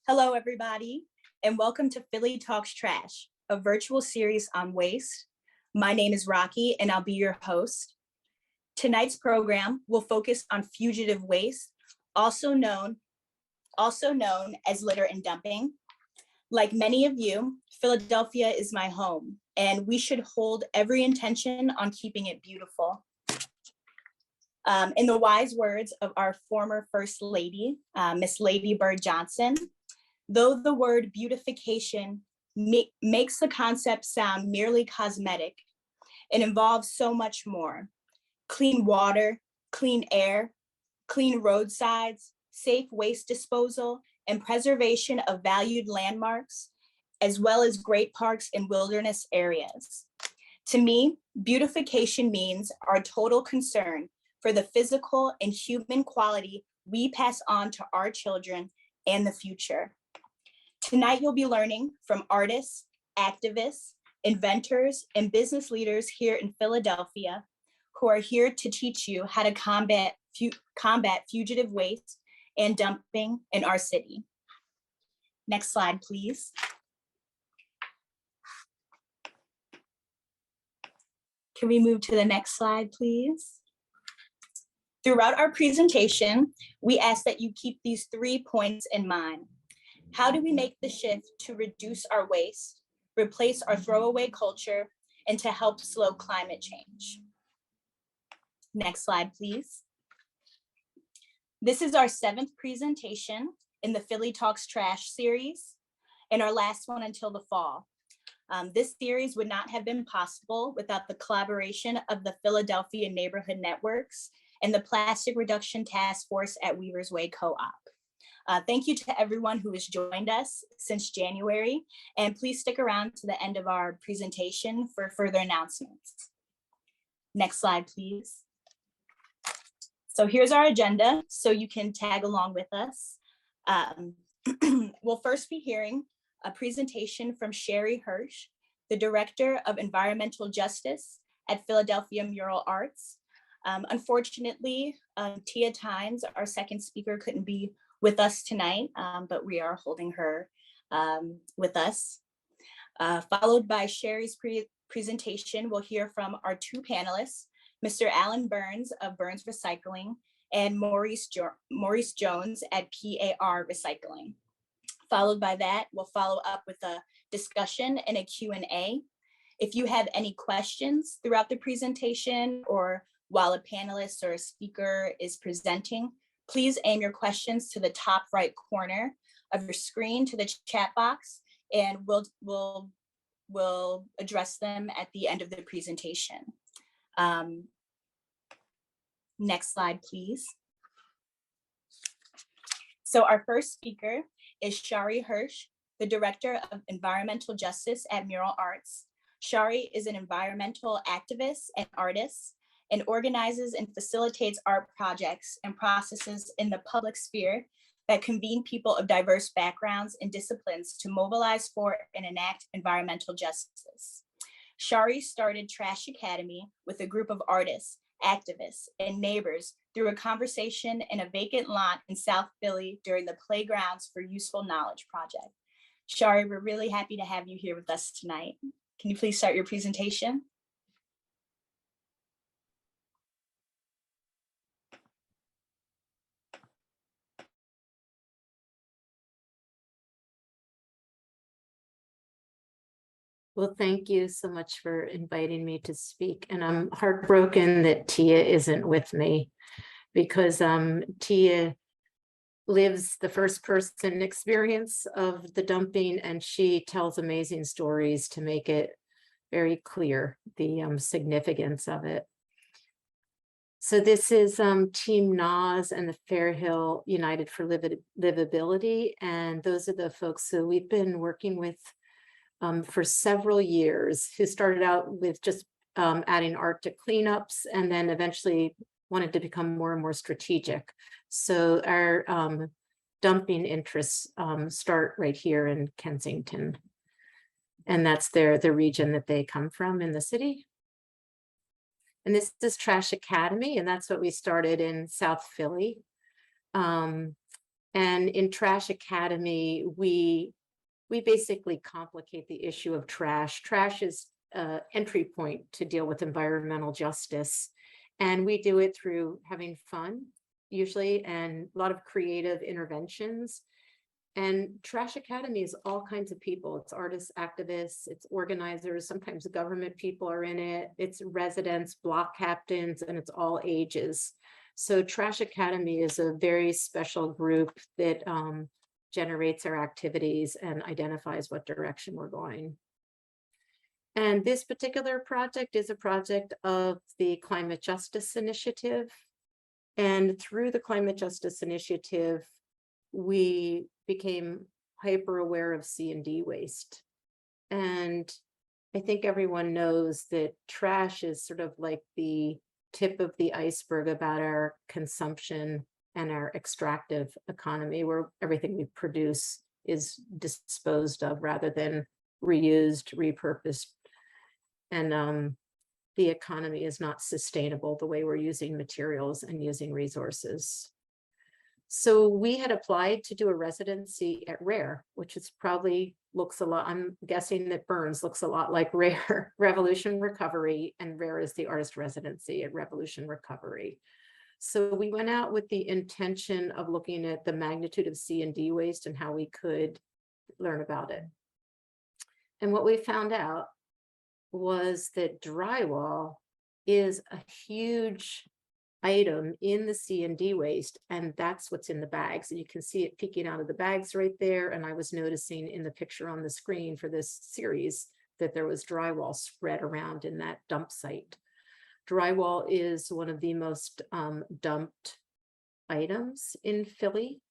Hello, everybody, and welcome to Philly Talks Trash, a virtual series on waste. My name is Rocky, and I'll be your host. Tonight's program will focus on fugitive waste, also known as litter and dumping. Like many of you, Philadelphia is my home, and we should hold every intention on keeping it beautiful. In the wise words of our former First Lady, Miss Lady Bird Johnson, though the word beautification makes the concept sound merely cosmetic, it involves so much more. Clean water, clean air, clean roadsides, safe waste disposal, and preservation of valued landmarks, as well as great parks and wilderness areas. To me, beautification means our total concern for the physical and human quality we pass on to our children and the future. Tonight, you'll be learning from artists, activists, inventors, and business leaders here in Philadelphia who are here to teach you how to combat fugitive waste and dumping in our city. Next slide, please. Can we move to the next slide, please? Throughout our presentation, we ask that you keep these 3 points in mind. How do we make the shift to reduce our waste, replace our throwaway culture, and to help slow climate change? Next slide, please. This is our 7th presentation in the Philly Talks Trash series, and our last one until the fall. This series would not have been possible without the collaboration of the Philadelphia Neighborhood Networks and the Plastic Reduction Task Force at Weaver's Way Co-op. Thank you to everyone who has joined us since January, and please stick around to the end of our presentation for further announcements. Next slide, please. So here's our agenda, so you can tag along with us. We'll first be hearing a presentation from Sherry Hirsch, the Director of Environmental Justice at Philadelphia Mural Arts. Unfortunately, Tia Tynes, our second speaker, couldn't be with us tonight, but we are holding her with us. Followed by Sherry's presentation, we'll hear from our 2 panelists, Mr. Alan Burns of Burns Recycling and Maurice Jones at PAR Recycling. Followed by that, we'll follow up with a discussion and a Q&A. If you have any questions throughout the presentation or while a panelist or a speaker is presenting, please aim your questions to the top right corner of your screen to the chat box, and we'll address them at the end of the presentation. Next slide, please. So our first speaker is Shari Hirsch, the Director of Environmental Justice at Mural Arts. Shari is an environmental activist and artist, and organizes and facilitates art projects and processes in the public sphere that convene people of diverse backgrounds and disciplines to mobilize for and enact environmental justice. Shari started Trash Academy with a group of artists, activists, and neighbors through a conversation in a vacant lot in South Philly during the Playgrounds for Useful Knowledge project. Shari, we're really happy to have you here with us tonight. Can you please start your presentation? Well, thank you so much for inviting me to speak. And I'm heartbroken that Tia isn't with me, because Tia lives the first person experience of the dumping, and she tells amazing stories to make it very clear the significance of it. So this is Team NAS and the Fairhill United for Livability. And those are the folks who we've been working with for several years, who started out with just adding art to cleanups and then eventually wanted to become more and more strategic. So our dumping interests start right here in Kensington. And that's the region that they come from in the city. And this is Trash Academy, and that's what we started in South Philly. And in Trash Academy, we basically complicate the issue of trash. Trash is an entry point to deal with environmental justice. And we do it through having fun, usually, and a lot of creative interventions. And Trash Academy is all kinds of people. It's artists, activists, it's organizers, sometimes government people are in it, it's residents, block captains, and it's all ages. So Trash Academy is a very special group that generates our activities and identifies what direction we're going. And this particular project is a project of the Climate Justice Initiative. And through the Climate Justice Initiative, we became hyper aware of C&D waste. And I think everyone knows that trash is sort of like the tip of the iceberg about our consumption and our extractive economy, where everything we produce is disposed of rather than reused, repurposed. And the economy is not sustainable the way we're using materials and using resources. So we had applied to do a residency at RARE, which is probably looks a lot, I'm guessing that Burns looks a lot like RARE, Revolution Recovery, and RARE is the artist residency at Revolution Recovery. So we went out with the intention of looking at the magnitude of C&D waste and how we could learn about it. And what we found out was that drywall is a huge item in the C&D waste, and that's what's in the bags. And you can see it peeking out of the bags right there. And I was noticing in the picture on the screen for this series that there was drywall spread around in that dump site. Drywall is one of the most dumped items in Philly.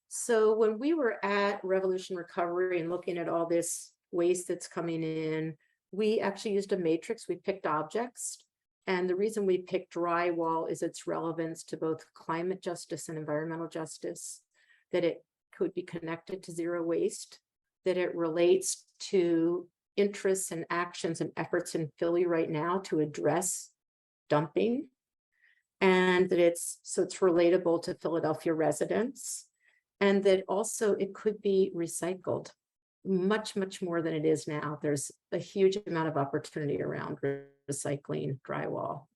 So when we were at Revolution Recovery and looking at all this waste that's coming in, we actually used a matrix. We picked objects. And the reason we picked drywall is its relevance to both climate justice and environmental justice, that it could be connected to zero waste, that it relates to interests and actions and efforts in Philly right now to address dumping, and that it's relatable to Philadelphia residents, and that also it could be recycled much, much more than it is now. There's a huge amount of opportunity around recycling drywall.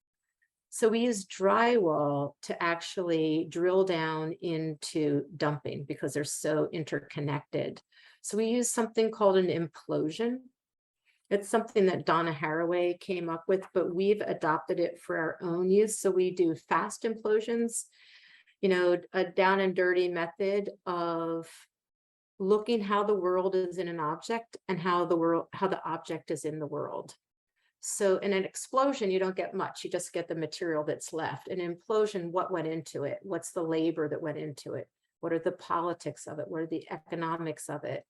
So we use drywall to actually drill down into dumping because they're so interconnected. So we use something called an implosion. It's something that Donna Haraway came up with, but we've adopted it for our own use. So we do fast implosions, you know, a down and dirty method of looking how the world is in an object and how the object is in the world. So in an explosion, you don't get much, you just get the material that's left. An implosion, what went into it? What's the labor that went into it? What are the politics of it? What are the economics of it?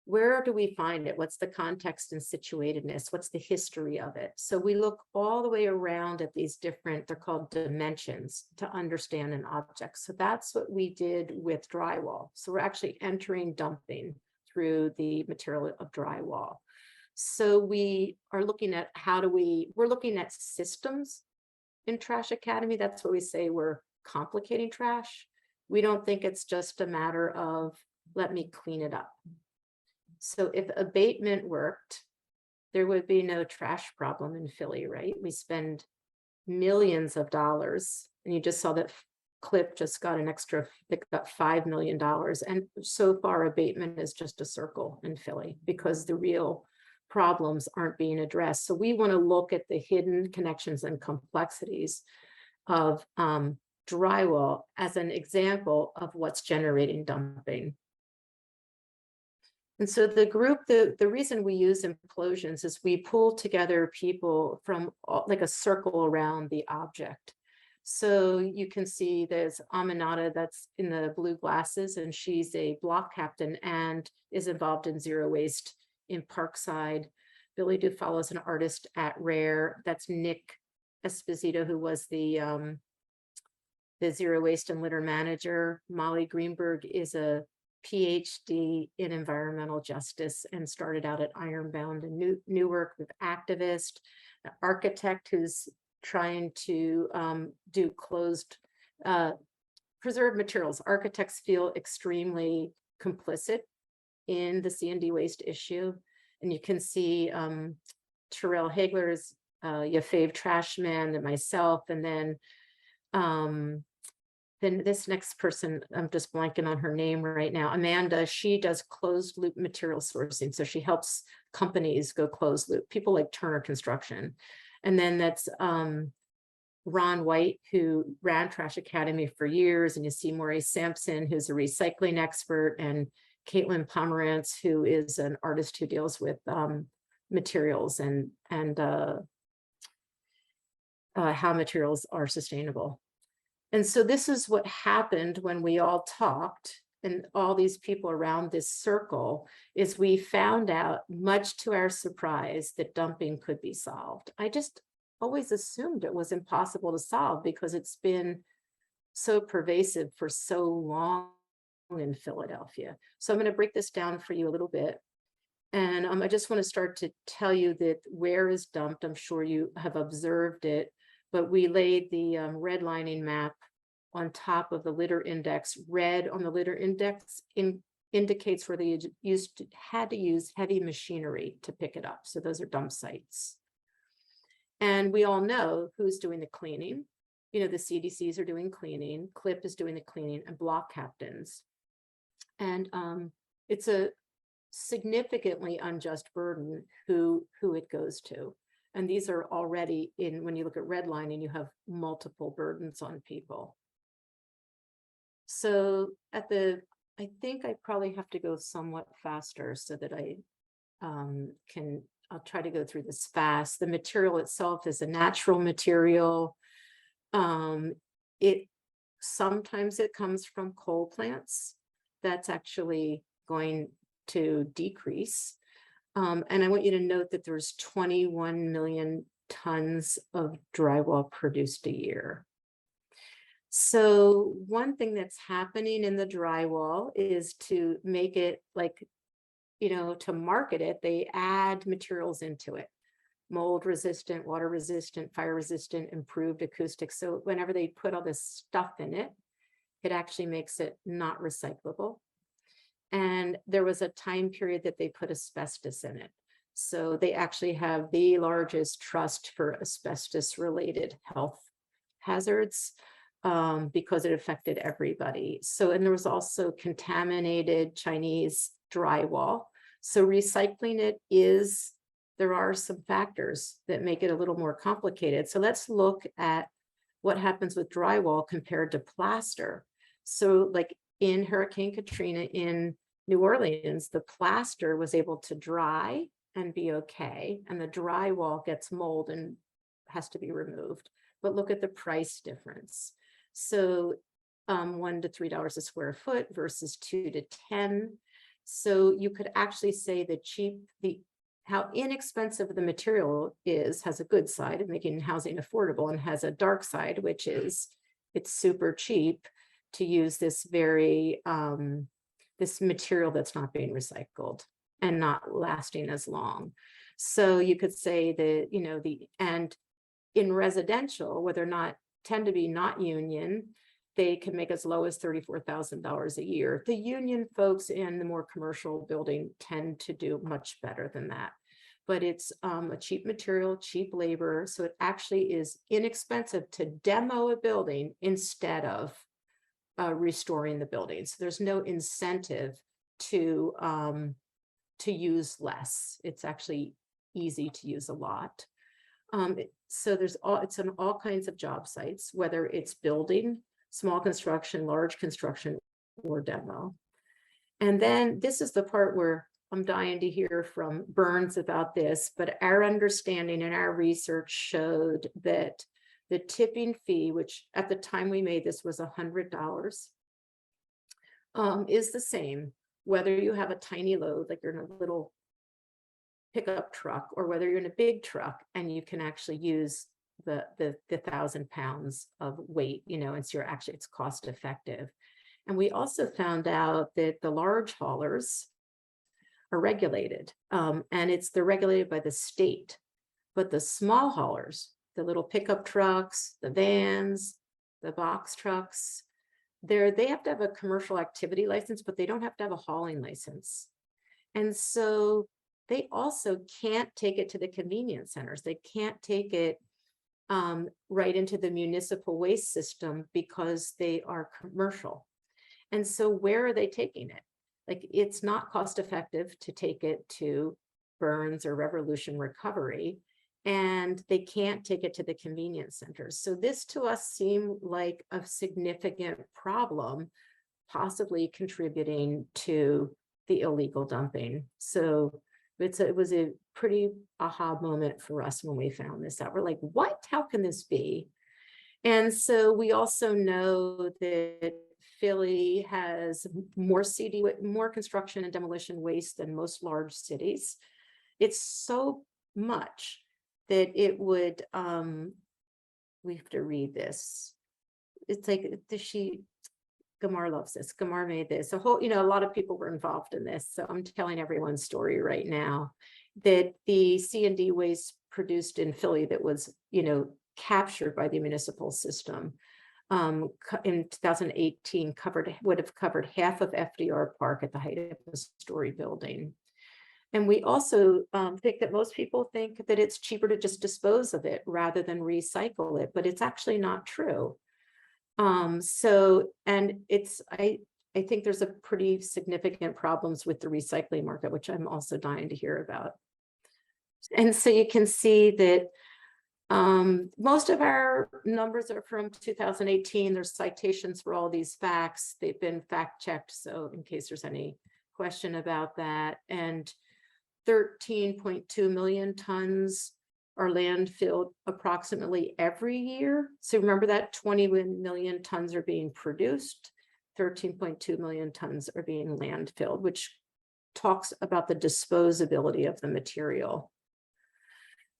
Where do we find it? What's the context and situatedness? What's the history of it? So we look all the way around at these different, they're called dimensions, to understand an object. So that's what we did with drywall. So we're actually entering dumping through the material of drywall. So we are looking at we're looking at systems in Trash Academy. That's what we say, we're complicating trash. We don't think it's just a matter of, let me clean it up. So if abatement worked, there would be no trash problem in Philly, right? We spend millions of dollars, and you just saw that clip just got an extra, it got $5 million. And so far abatement is just a circle in Philly because the real problems aren't being addressed. So we want to look at the hidden connections and complexities of drywall as an example of what's generating dumping. And so the group, the reason we use implosions is we pull together people from like a circle around the object. So you can see there's Aminata that's in the blue glasses, and she's a block captain and is involved in zero waste in Parkside. Billy Dufalo is an artist at RARE. That's Nick Esposito, who was the zero waste and litter manager. Molly Greenberg is a PhD in environmental justice and started out at Ironbound and Newark with activist, an architect who's trying to do closed preserved materials. Architects feel extremely complicit in the C&D waste issue. And you can see Terrell Hagler's Your Fave Trash Man, and myself, and then this next person, I'm just blanking on her name right now, Amanda, she does closed loop material sourcing. So she helps companies go closed loop, people like Turner Construction. And then that's Ron White, who ran Trash Academy for years. And you see Maurice Sampson, who's a recycling expert, and Caitlin Pomerantz, who is an artist who deals with materials and how materials are sustainable. And so this is what happened when we all talked, and all these people around this circle, is we found out, much to our surprise, that dumping could be solved. I just always assumed it was impossible to solve because it's been so pervasive for so long in Philadelphia. So I'm going to break this down for you a little bit. And I just want to start to tell you that where is dumped. I'm sure you have observed it, but we laid the redlining map on top of the litter index. Red on the litter index indicates where they had to use heavy machinery to pick it up. So those are dump sites. And we all know who's doing the cleaning. You know, the CDCs are doing cleaning, CLIP is doing the cleaning, and block captains. And it's a significantly unjust burden who it goes to. And these are already when you look at redlining, you have multiple burdens on people. So I think I probably have to go somewhat faster so that I'll try to go through this fast. The material itself is a natural material. Sometimes it comes from coal plants. That's actually going to decrease. And I want you to note that there's 21 million tons of drywall produced a year. So one thing that's happening in the drywall is to make it to market it, they add materials into it. Mold resistant, water resistant, fire resistant, improved acoustics. So whenever they put all this stuff in it, it actually makes it not recyclable. And there was a time period that they put asbestos in it. So they actually have the largest trust for asbestos related health hazards because it affected everybody. So, and there was also contaminated Chinese drywall. So recycling it there are some factors that make it a little more complicated. So let's look at what happens with drywall compared to plaster. So like in Hurricane Katrina in New Orleans, the plaster was able to dry and be okay, and the drywall gets mold and has to be removed. But look at the price difference. So $1 to $3 a square foot versus $2 to $10. So you could actually say how inexpensive the material has a good side of making housing affordable, and has a dark side, which is it's super cheap to use this this material that's not being recycled and not lasting as long. So you could say that, and in residential, where they're tend to be not union, they can make as low as $34,000 a year. The union folks in the more commercial building tend to do much better than that. But it's a cheap material, cheap labor. So it actually is inexpensive to demo a building instead of restoring the building. So there's no incentive to use less. It's actually easy to use a lot. So it's on all kinds of job sites, whether it's building, small construction, large construction, or demo. And then this is the part where I'm dying to hear from Burns about this, but our understanding and our research showed that the tipping fee, which at the time we made this was $100, is the same, whether you have a tiny load, like you're in a little pickup truck, or whether you're in a big truck and you can actually use the 1,000 pounds of weight, and so it's cost effective. And we also found out that the large haulers are regulated, and they're regulated by the state, but the small haulers, the little pickup trucks, the vans, the box trucks, they have to have a commercial activity license, but they don't have to have a hauling license. And so they also can't take it to the convenience centers. They can't take it right into the municipal waste system because they are commercial. And so where are they taking it? Like, it's not cost effective to take it to Burns or Revolution Recovery, and they can't take it to the convenience centers. So this to us seemed like a significant problem, possibly contributing to the illegal dumping. So it was a pretty aha moment for us when we found this out. We're like, what? How can this be? And so we also know that Philly has more construction and demolition waste than most large cities. It's so much that it would, we have to read this. It's like Gamar loves this. Gamar made this. A lot of people were involved in this. So I'm telling everyone's story right now, that the C&D waste produced in Philly that was, captured by the municipal system in 2018 would have covered half of FDR Park at the height of a story building. And we also think that most people think that it's cheaper to just dispose of it rather than recycle it, but it's actually not true. I think there's a pretty significant problems with the recycling market, which I'm also dying to hear about. And so you can see that most of our numbers are from 2018. There's citations for all these facts. They've been fact checked. So in case there's any question about that, and 13.2 million tons are landfilled approximately every year. So remember that 21 million tons are being produced, 13.2 million tons are being landfilled, which talks about the disposability of the material.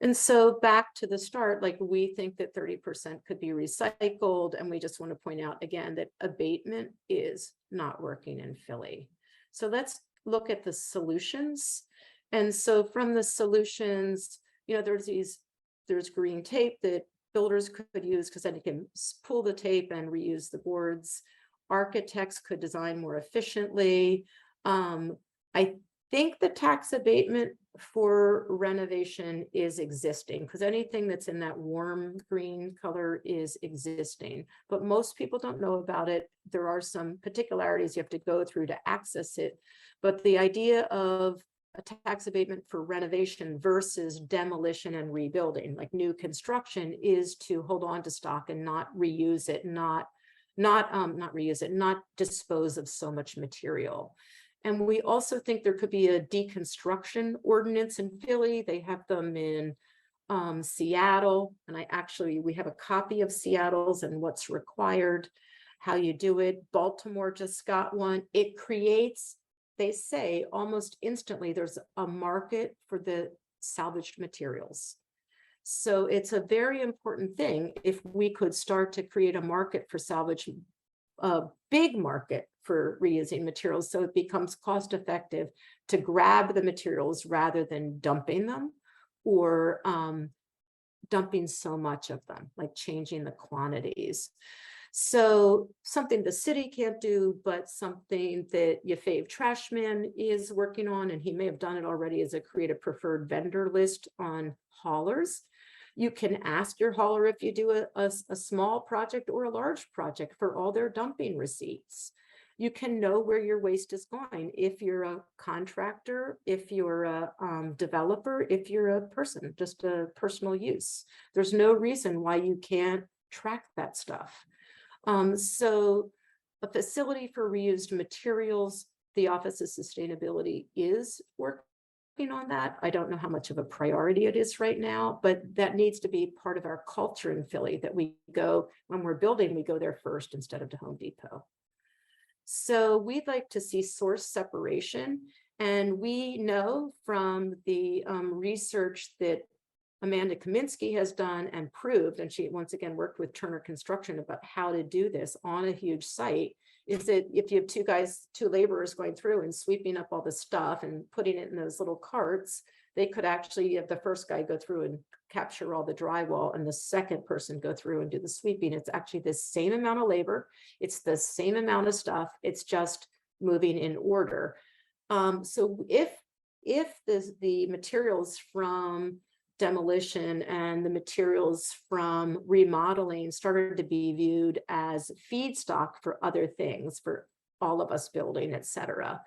And so back to the start, like, we think that 30% could be recycled. And we just want to point out again that abatement is not working in Philly. So let's look at the solutions. And so from the solutions, there's green tape that builders could use because then you can pull the tape and reuse the boards. Architects could design more efficiently. I think the tax abatement for renovation is existing, because anything that's in that warm green color is existing, but most people don't know about it. There are some particularities you have to go through to access it, but the idea of a tax abatement for renovation versus demolition and rebuilding, like new construction, is to hold on to stock and not reuse it, not dispose of so much material. And we also think there could be a deconstruction ordinance in Philly. They have them in Seattle. And we have a copy of Seattle's and what's required, how you do it. Baltimore just got one. It creates, they say, almost instantly, there's a market for the salvaged materials. So it's a very important thing if we could start to create a market for salvage, a big market for reusing materials, so it becomes cost effective to grab the materials rather than dumping them, or dumping so much of them, like changing the quantities. So something the city can't do, but something that your fave trash man is working on, and he may have done it already, is create a preferred vendor list on haulers. You can ask your hauler if you do a small project or a large project for all their dumping receipts. You can know where your waste is going if you're a contractor, if you're a developer, if you're a person, just a personal use. There's no reason why you can't track that stuff. So a facility for reused materials, the Office of Sustainability is working on that. I don't know how much of a priority it is right now, but that needs to be part of our culture in Philly, that we go, when we're building, we go there first instead of to Home Depot. So we'd like to see source separation. And we know from the research that Amanda Kaminsky has done and proved, and she once again worked with Turner Construction about how to do this on a huge site, is that if you have two laborers going through and sweeping up all the stuff and putting it in those little carts, they could actually have the first guy go through and capture all the drywall and the second person go through and do the sweeping. It's actually the same amount of labor. It's the same amount of stuff. It's just moving in order. So if the materials from demolition and the materials from remodeling started to be viewed as feedstock for other things, for all of us building, et cetera,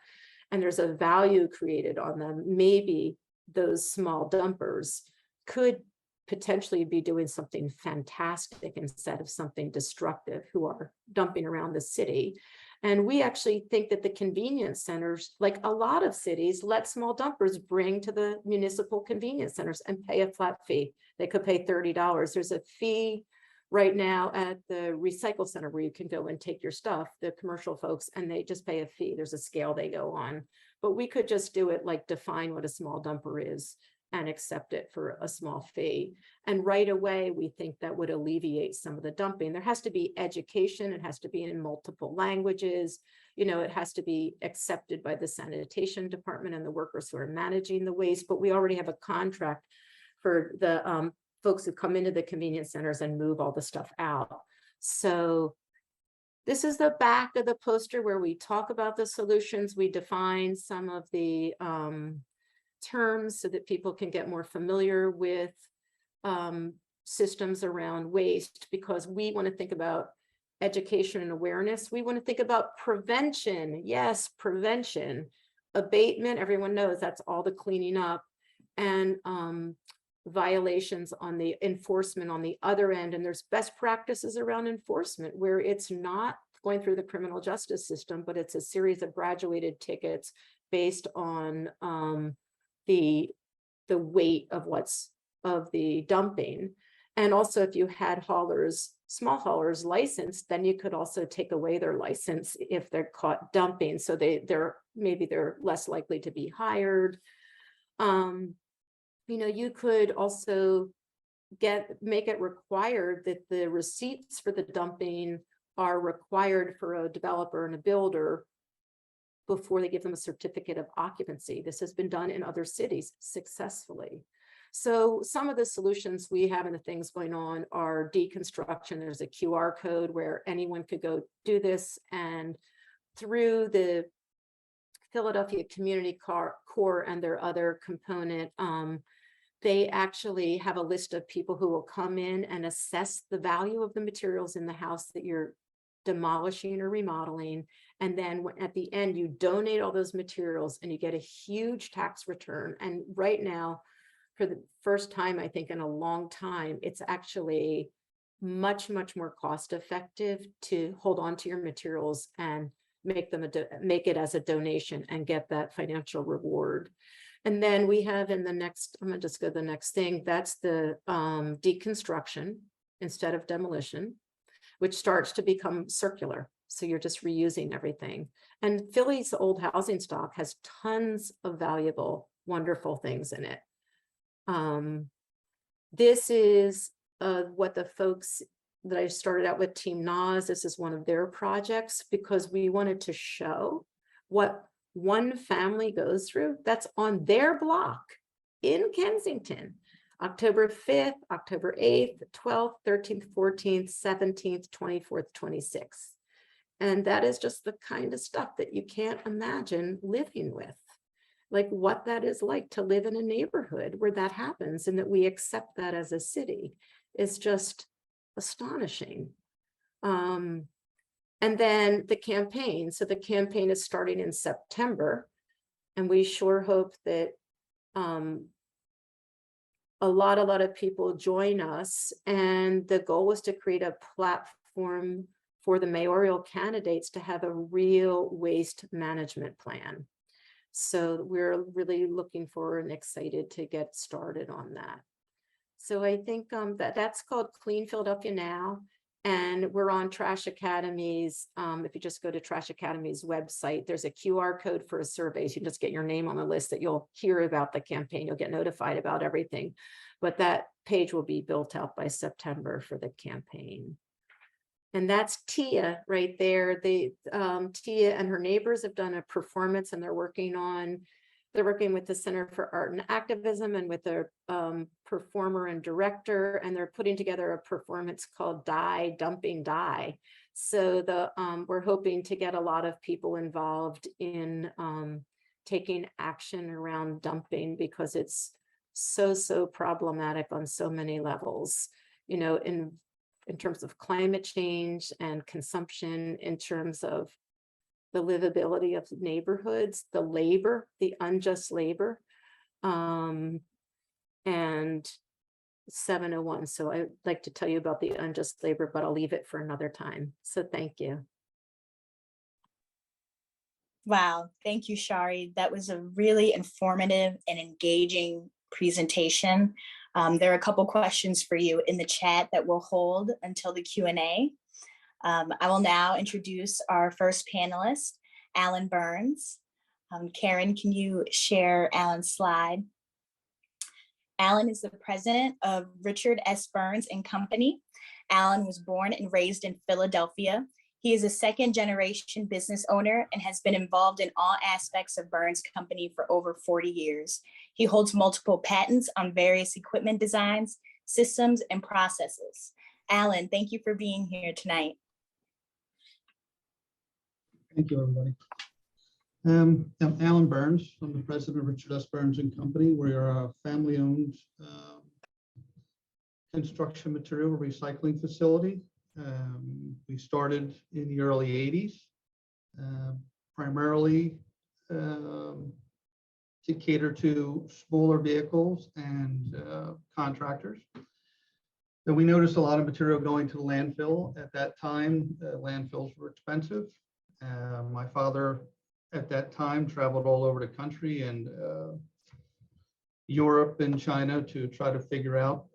and there's a value created on them, maybe those small dumpers could potentially be doing something fantastic instead of something destructive, who are dumping around the city. And we actually think that the convenience centers, like a lot of cities, let small dumpers bring to the municipal convenience centers and pay a flat fee. They could pay $30. There's a fee right now at the recycle center where you can go and take your stuff, the commercial folks, and they just pay a fee. There's a scale they go on. But we could just do it like define what a small dumper is and accept it for a small fee. And right away, we think that would alleviate some of the dumping. There has to be education. It has to be in multiple languages. You know, it has to be accepted by the sanitation department and the workers who are managing the waste. But we already have a contract for the folks who come into the convenience centers and move all the stuff out. So this is the back of the poster where we talk about the solutions. We define some of the terms so that people can get more familiar with systems around waste, because we want to think about education and awareness. We want to think about prevention. Yes, prevention. Abatement, everyone knows that's all the cleaning up, and violations on the enforcement on the other end. And there's best practices around enforcement where it's not going through the criminal justice system, but it's a series of graduated tickets based on the weight of the dumping. And also, if you had small haulers licensed, then you could also take away their license if they're caught dumping. So they're less likely to be hired. You know, you could also make it required that the receipts for the dumping are required for a developer and a builder before they give them a certificate of occupancy. This has been done in other cities successfully. So some of the solutions we have and the things going on are deconstruction. There's a QR code where anyone could go do this, and through the Philadelphia Community Core and their other component, they actually have a list of people who will come in and assess the value of the materials in the house that you're demolishing or remodeling. And then at the end, you donate all those materials and you get a huge tax return. And right now, for the first time, I think in a long time, it's actually much, much more cost effective to hold on to your materials and make it as a donation and get that financial reward. And then we have in the next, I'm gonna just go to the next thing, that's the deconstruction instead of demolition, which starts to become circular. So you're just reusing everything. And Philly's old housing stock has tons of valuable, wonderful things in it. This is what the folks that I started out with, Team NAS, this is one of their projects, because we wanted to show what one family goes through that's on their block in Kensington, October 5th, October 8th, 12th, 13th, 14th, 17th, 24th, 26th. And that is just the kind of stuff that you can't imagine living with, like what that is like to live in a neighborhood where that happens and that we accept that as a city is just astonishing. And then the campaign. So the campaign is starting in September, and we sure hope that a lot of people join us. And the goal was to create a platform for the mayoral candidates to have a real waste management plan. So we're really looking forward and excited to get started on that. So I think that's called Clean Philadelphia Now. And we're on Trash Academy's, if you just go to Trash Academy's website, there's a QR code for a survey. So you can just get your name on the list that you'll hear about the campaign. You'll get notified about everything. But that page will be built out by September for the campaign. And that's Tia right there. Tia and her neighbors have done a performance, and they're working on they're working with the Center for Art and Activism and with their performer and director, and they're putting together a performance called Die, Dumping Die. So we're hoping to get a lot of people involved in taking action around dumping, because it's so problematic on so many levels, you know, in terms of climate change and consumption, in terms of the livability of neighborhoods, the labor, the unjust labor, and 701. So I'd like to tell you about the unjust labor, but I'll leave it for another time. So thank you. Wow, thank you, Shari. That was a really informative and engaging presentation. There are a couple questions for you in the chat that we'll hold until the Q&A. I will now introduce our first panelist, Alan Burns. Karen, can you share Alan's slide? Alan is the president of Richard S. Burns and Company. Alan was born and raised in Philadelphia. He is a second-generation business owner and has been involved in all aspects of Burns Company for over 40 years. He holds multiple patents on various equipment designs, systems, and processes. Alan, thank you for being here tonight. Thank you, everybody. I'm Alan Burns. I'm the president of Richard S. Burns and Company. We are a family-owned construction material recycling facility. We started in the early 80s, primarily to cater to smaller vehicles and contractors. Then we noticed a lot of material going to the landfill. At that time, landfills were expensive. My father at that time traveled all over the country and Europe and China to try to figure out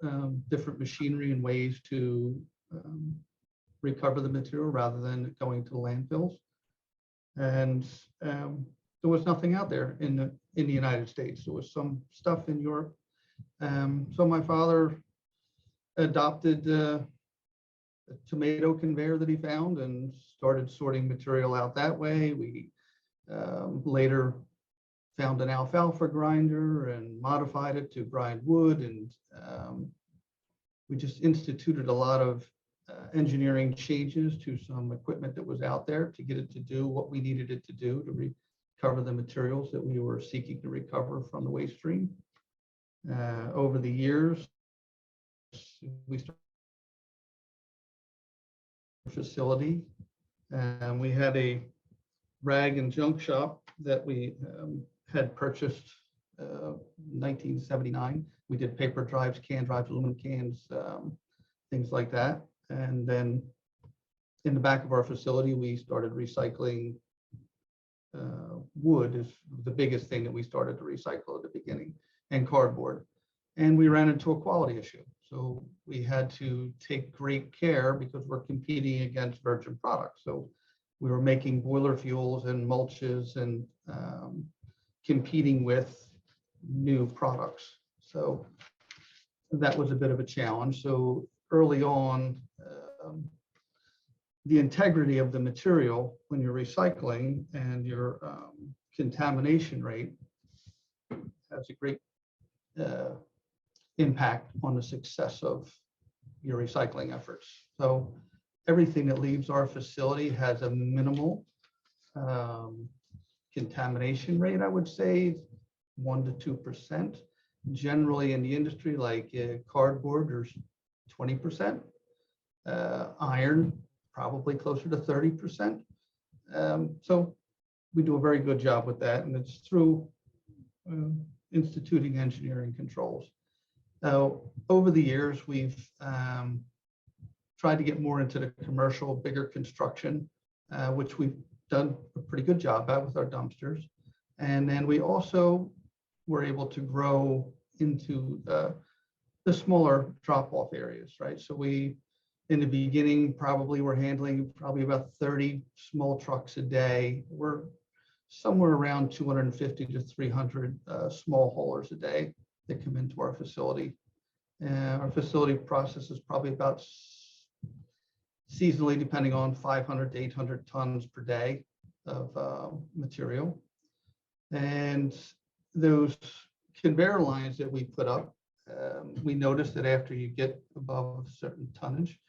different machinery and ways to recover the material rather than going to the landfills. And there was nothing out there in the United States. There was some stuff in Europe. So my father adopted a tomato conveyor that he found and started sorting material out that way. We later found an alfalfa grinder and modified it to grind wood, and we just instituted a lot of engineering changes to some equipment that was out there to get it to do what we needed it to do to recover the materials that we were seeking to recover from the waste stream. Over the years, we started a facility, and we had a rag and junk shop that we had purchased in 1979. We did paper drives, can drives, aluminum cans, things like that. And then in the back of our facility, we started recycling wood is the biggest thing that we started to recycle at the beginning, and cardboard. And we ran into a quality issue. So we had to take great care because we're competing against virgin products. So we were making boiler fuels and mulches and competing with new products. So that was a bit of a challenge. So early on, the integrity of the material when you're recycling and your contamination rate has a great impact on the success of your recycling efforts. So everything that leaves our facility has a minimal contamination rate, I would say 1 to 2%. Generally in the industry, like cardboard, there's 20%. Iron, probably closer to 30%. So we do a very good job with that, and it's through instituting engineering controls. Now, over the years, we've tried to get more into the commercial, bigger construction, which we've done a pretty good job at with our dumpsters. And then we also were able to grow into the smaller drop-off areas, right? So we, in the beginning, probably were handling probably about 30 small trucks a day. We're somewhere around 250 to 300 small haulers a day that come into our facility. Our facility processes probably about seasonally, depending on 500 to 800 tons per day of material. And those conveyor lines that we put up, we noticed that after you get above a certain tonnage,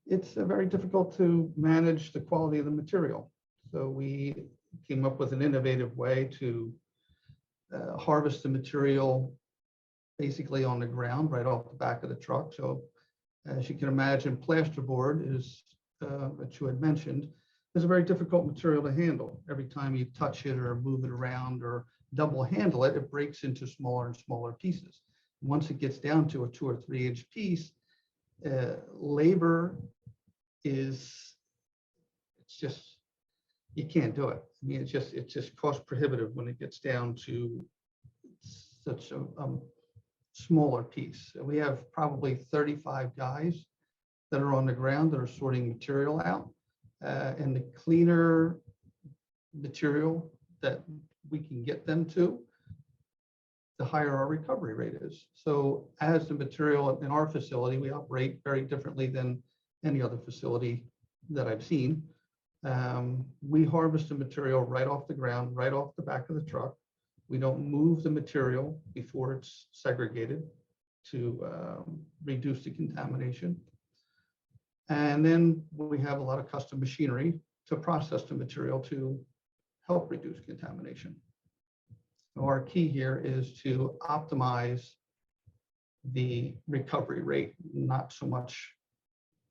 it's very difficult to manage the quality of the material. So we came up with an innovative way to harvest the material basically on the ground right off the back of the truck. So as you can imagine, plasterboard is, that you had mentioned, is a very difficult material to handle. Every time you touch it or move it around or double handle it, it breaks into smaller and smaller pieces. Once it gets down to a 2 or 3 inch piece, labor is, it's just, you can't do it. I mean, it's just cost prohibitive when it gets down to such a smaller piece. We have probably 35 guys that are on the ground that are sorting material out. And the cleaner material that we can get them to, the higher our recovery rate is. So as the material in our facility, we operate very differently than any other facility that I've seen. We harvest the material right off the ground, right off the back of the truck. We don't move the material before it's segregated to reduce the contamination. And then we have a lot of custom machinery to process the material to help reduce contamination. So our key here is to optimize the recovery rate, not so much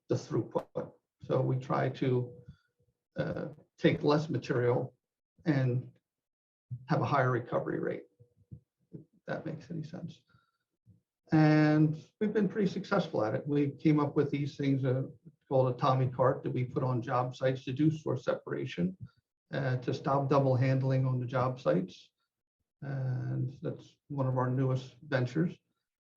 the throughput. So we try to take less material and have a higher recovery rate, if that makes any sense. And we've been pretty successful at it. We came up with these things called a Tommy cart that we put on job sites to do source separation, to stop double handling on the job sites. And that's one of our newest ventures.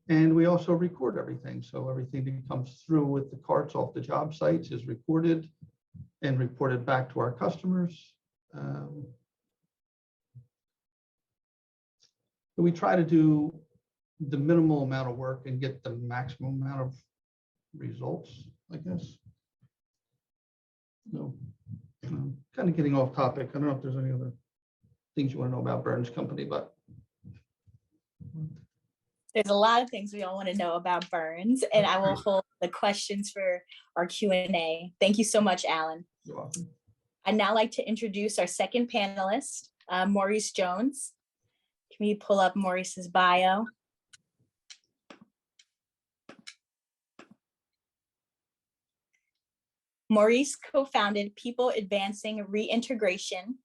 And we also record everything. So everything that comes through with the carts off the job sites is recorded and reported back to our customers. So we try to do the minimal amount of work and get the maximum amount of results, I guess. So, kind of getting off topic. I don't know if there's any other things you want to know about Burns Company, but There's a lot of things we all want to know about Burns, and I will hold the questions for our Q&A. Thank you so much, Alan. you're welcome. I'd now like to introduce our second panelist, Maurice Jones. Can you pull up Maurice's bio? Maurice co-founded People Advancing Reintegration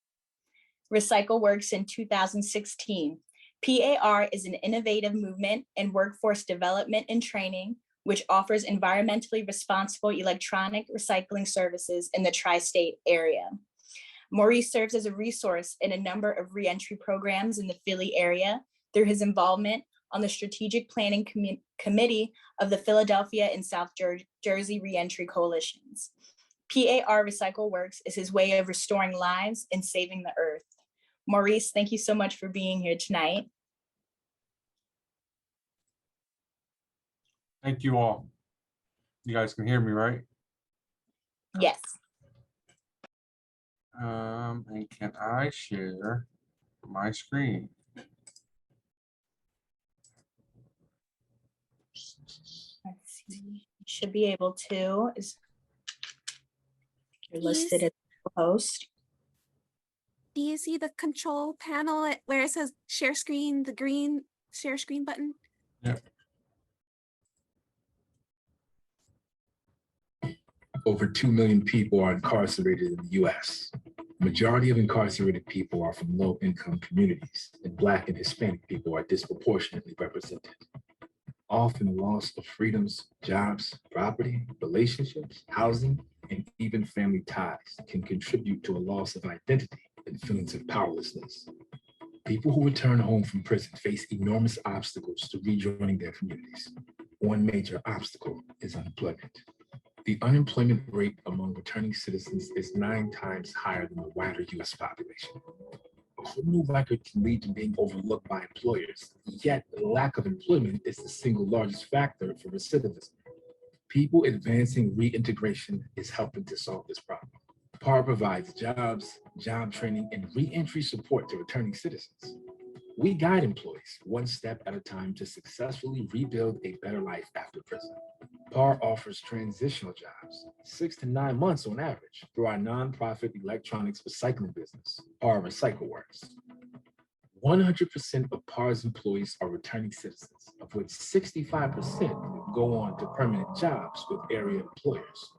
Recycle Works in 2016. PAR is an innovative movement in workforce development and training, which offers environmentally responsible electronic recycling services in the tri-state area. Maurice serves as a resource in a number of reentry programs in the Philly area through his involvement on the Strategic Planning Committee of the Philadelphia and South Jersey Reentry Coalitions. PAR Recycle Works is his way of restoring lives and saving the earth. Maurice, thank you so much for being here tonight. Thank you all. You guys can hear me, right? Yes. And can I share my screen? Let's see. You should be able to. You're listed as a host. Do you see the control panel where it says share screen, the green share screen button? Yeah. Over 2 million people are incarcerated in the US. The majority of incarcerated people are from low-income communities, and Black and Hispanic people are disproportionately represented. Often the loss of freedoms, jobs, property, relationships, housing, and even family ties can contribute to a loss of identity and feelings of powerlessness. People who return home from prison face enormous obstacles to rejoining their communities. One major obstacle is unemployment. The unemployment rate among returning citizens is 9 times higher than the wider US population. A criminal record can lead to being overlooked by employers, yet the lack of employment is the single largest factor for recidivism. People Advancing Reintegration is helping to solve this problem. PAR provides jobs, job training, and reentry support to returning citizens. We guide employees one step at a time to successfully rebuild a better life after prison. PAR offers transitional jobs, 6 to 9 months on average, through our nonprofit electronics recycling business, PAR Recycle Works. 100% of PAR's employees are returning citizens, of which 65% go on to permanent jobs with area employers.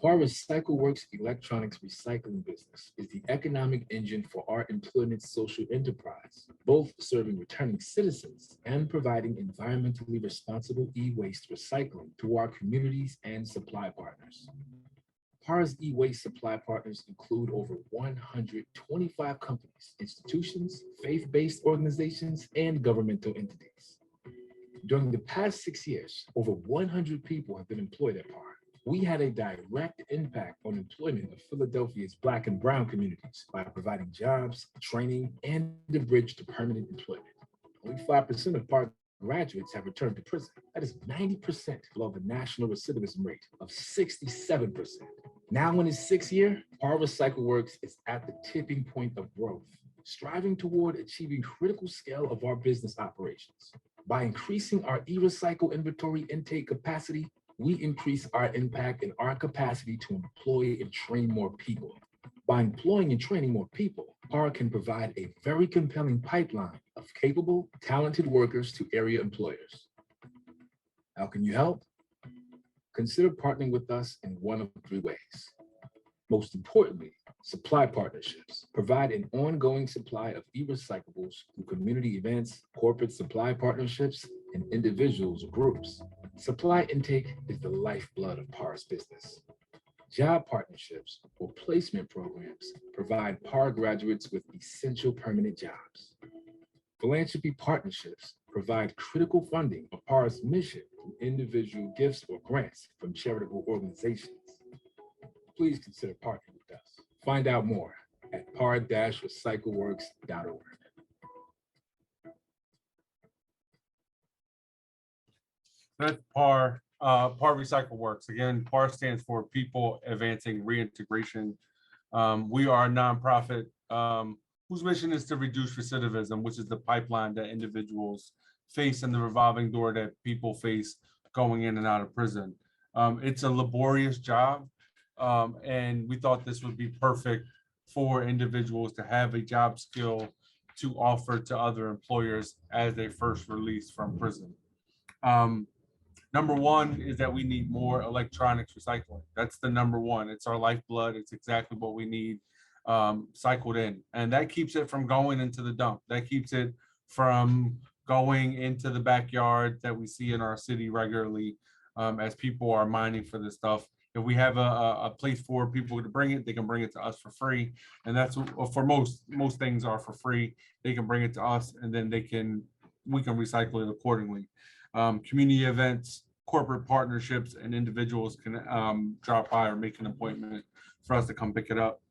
PAR Recycle Works electronics recycling business is the economic engine for our employment social enterprise, both serving returning citizens and providing environmentally responsible e-waste recycling to our communities and supply partners. PAR's e-waste supply partners include over 125 companies, institutions, faith-based organizations, and governmental entities. During the past 6 years, over 100 people have been employed at PAR. We had a direct impact on employment of Philadelphia's Black and Brown communities by providing jobs, training, and a bridge to permanent employment. Only 5% of PAR graduates have returned to prison. That is 90% below the national recidivism rate of 67%. Now in its 6th year, PAR Recycle Works is at the tipping point of growth, striving toward achieving critical scale of our business operations. By increasing our e-recycle inventory intake capacity, we increase our impact and our capacity to employ and train more people. By employing and training more people, PAR can provide a very compelling pipeline of capable, talented workers to area employers. How can you help? Consider partnering with us in one of 3 ways. Most importantly, supply partnerships provide an ongoing supply of e-recyclables through community events, corporate supply partnerships, and individuals or groups. Supply intake is the lifeblood of PAR's business. Job partnerships or placement programs provide PAR graduates with essential permanent jobs. Philanthropy partnerships provide critical funding of PAR's mission through individual gifts or grants from charitable organizations. Please consider partnering with us. Find out more at par-recycleworks.org. That's PAR. PAR Recycle Works. Again, PAR stands for People Advancing Reintegration. We are a nonprofit whose mission is to reduce recidivism, which is the pipeline that individuals face and the revolving door that people face going in and out of prison. It's a laborious job, and we thought this would be perfect for individuals to have a job skill to offer to other employers as they first release from prison. Number one is that we need more electronics recycling. That's the number one. It's our lifeblood. It's exactly what we need cycled in. And that keeps it from going into the dump. That keeps it from going into the backyard that we see in our city regularly as people are mining for this stuff. If we have a place for people to bring it, they can bring it to us for free. And that's for most things are for free. They can bring it to us and then we can recycle it accordingly. Community events, corporate partnerships, and individuals can drop by or make an appointment for us to come pick it up.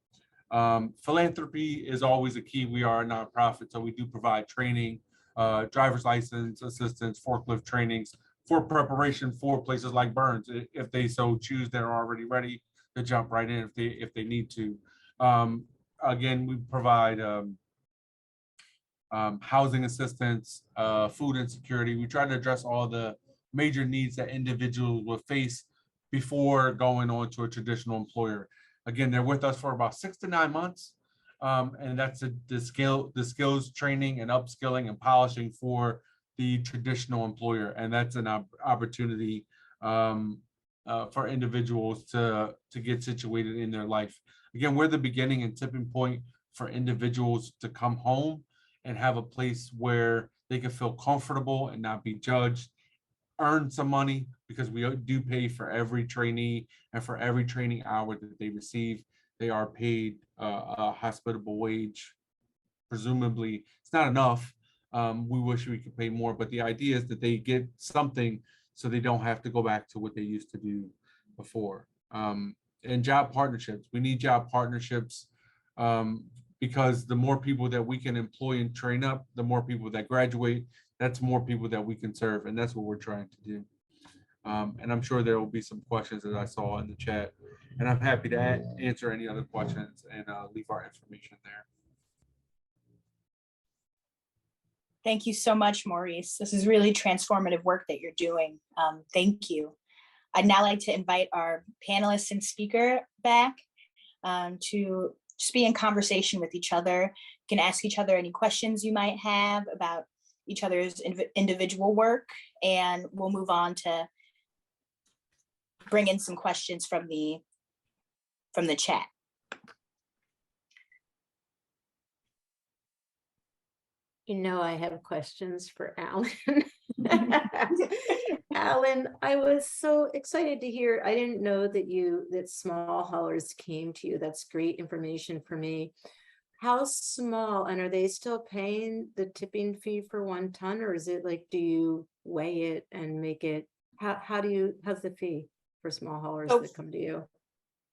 Philanthropy is always a key. We are a nonprofit, so we do provide training, driver's license assistance, forklift trainings for preparation for places like Burns. If they so choose, they're already ready to jump right in if they need to. Again, we provide housing assistance, food insecurity. We try to address all the major needs that individuals will face before going on to a traditional employer. Again, they're with us for about 6 to 9 months. And that's the skills training and upskilling and polishing for the traditional employer. And that's an opportunity for individuals to get situated in their life. Again, we're the beginning and tipping point for individuals to come home and have a place where they can feel comfortable and not be judged, earn some money, because we do pay for every trainee and for every training hour that they receive. They are paid a hospitable wage. Presumably, it's not enough. We wish we could pay more, but the idea is that they get something so they don't have to go back to what they used to do before. And job partnerships, we need job partnerships because the more people that we can employ and train up, the more people that graduate, that's more people that we can serve. And that's what we're trying to do. And I'm sure there will be some questions that I saw in the chat, and I'm happy to answer any other questions and leave our information there. Thank you so much, Maurice. This is really transformative work that you're doing. Thank you. I'd now like to invite our panelists and speaker back to just be in conversation with each other. You can ask each other any questions you might have about each other's individual work, and we'll move on to bring in some questions from the chat. You know, I have questions for Alan. Alan, I was so excited to hear. I didn't know that small haulers came to you. That's great information for me. How small, and are they still paying the tipping fee for 1 ton, or is it like, do you weigh it and make it? How's the fee for small haulers that come to you?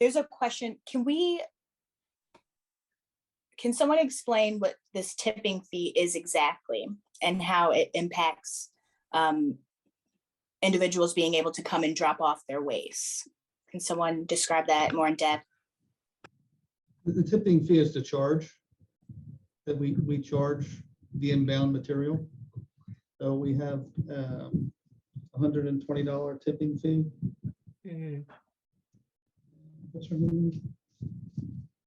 There's a question. Can someone explain what this tipping fee is exactly and how it impacts individuals being able to come and drop off their waste? Can someone describe that more in depth? The tipping fee is the charge that we charge the inbound material. So we have $120 tipping fee. Mhm. What's our minimum?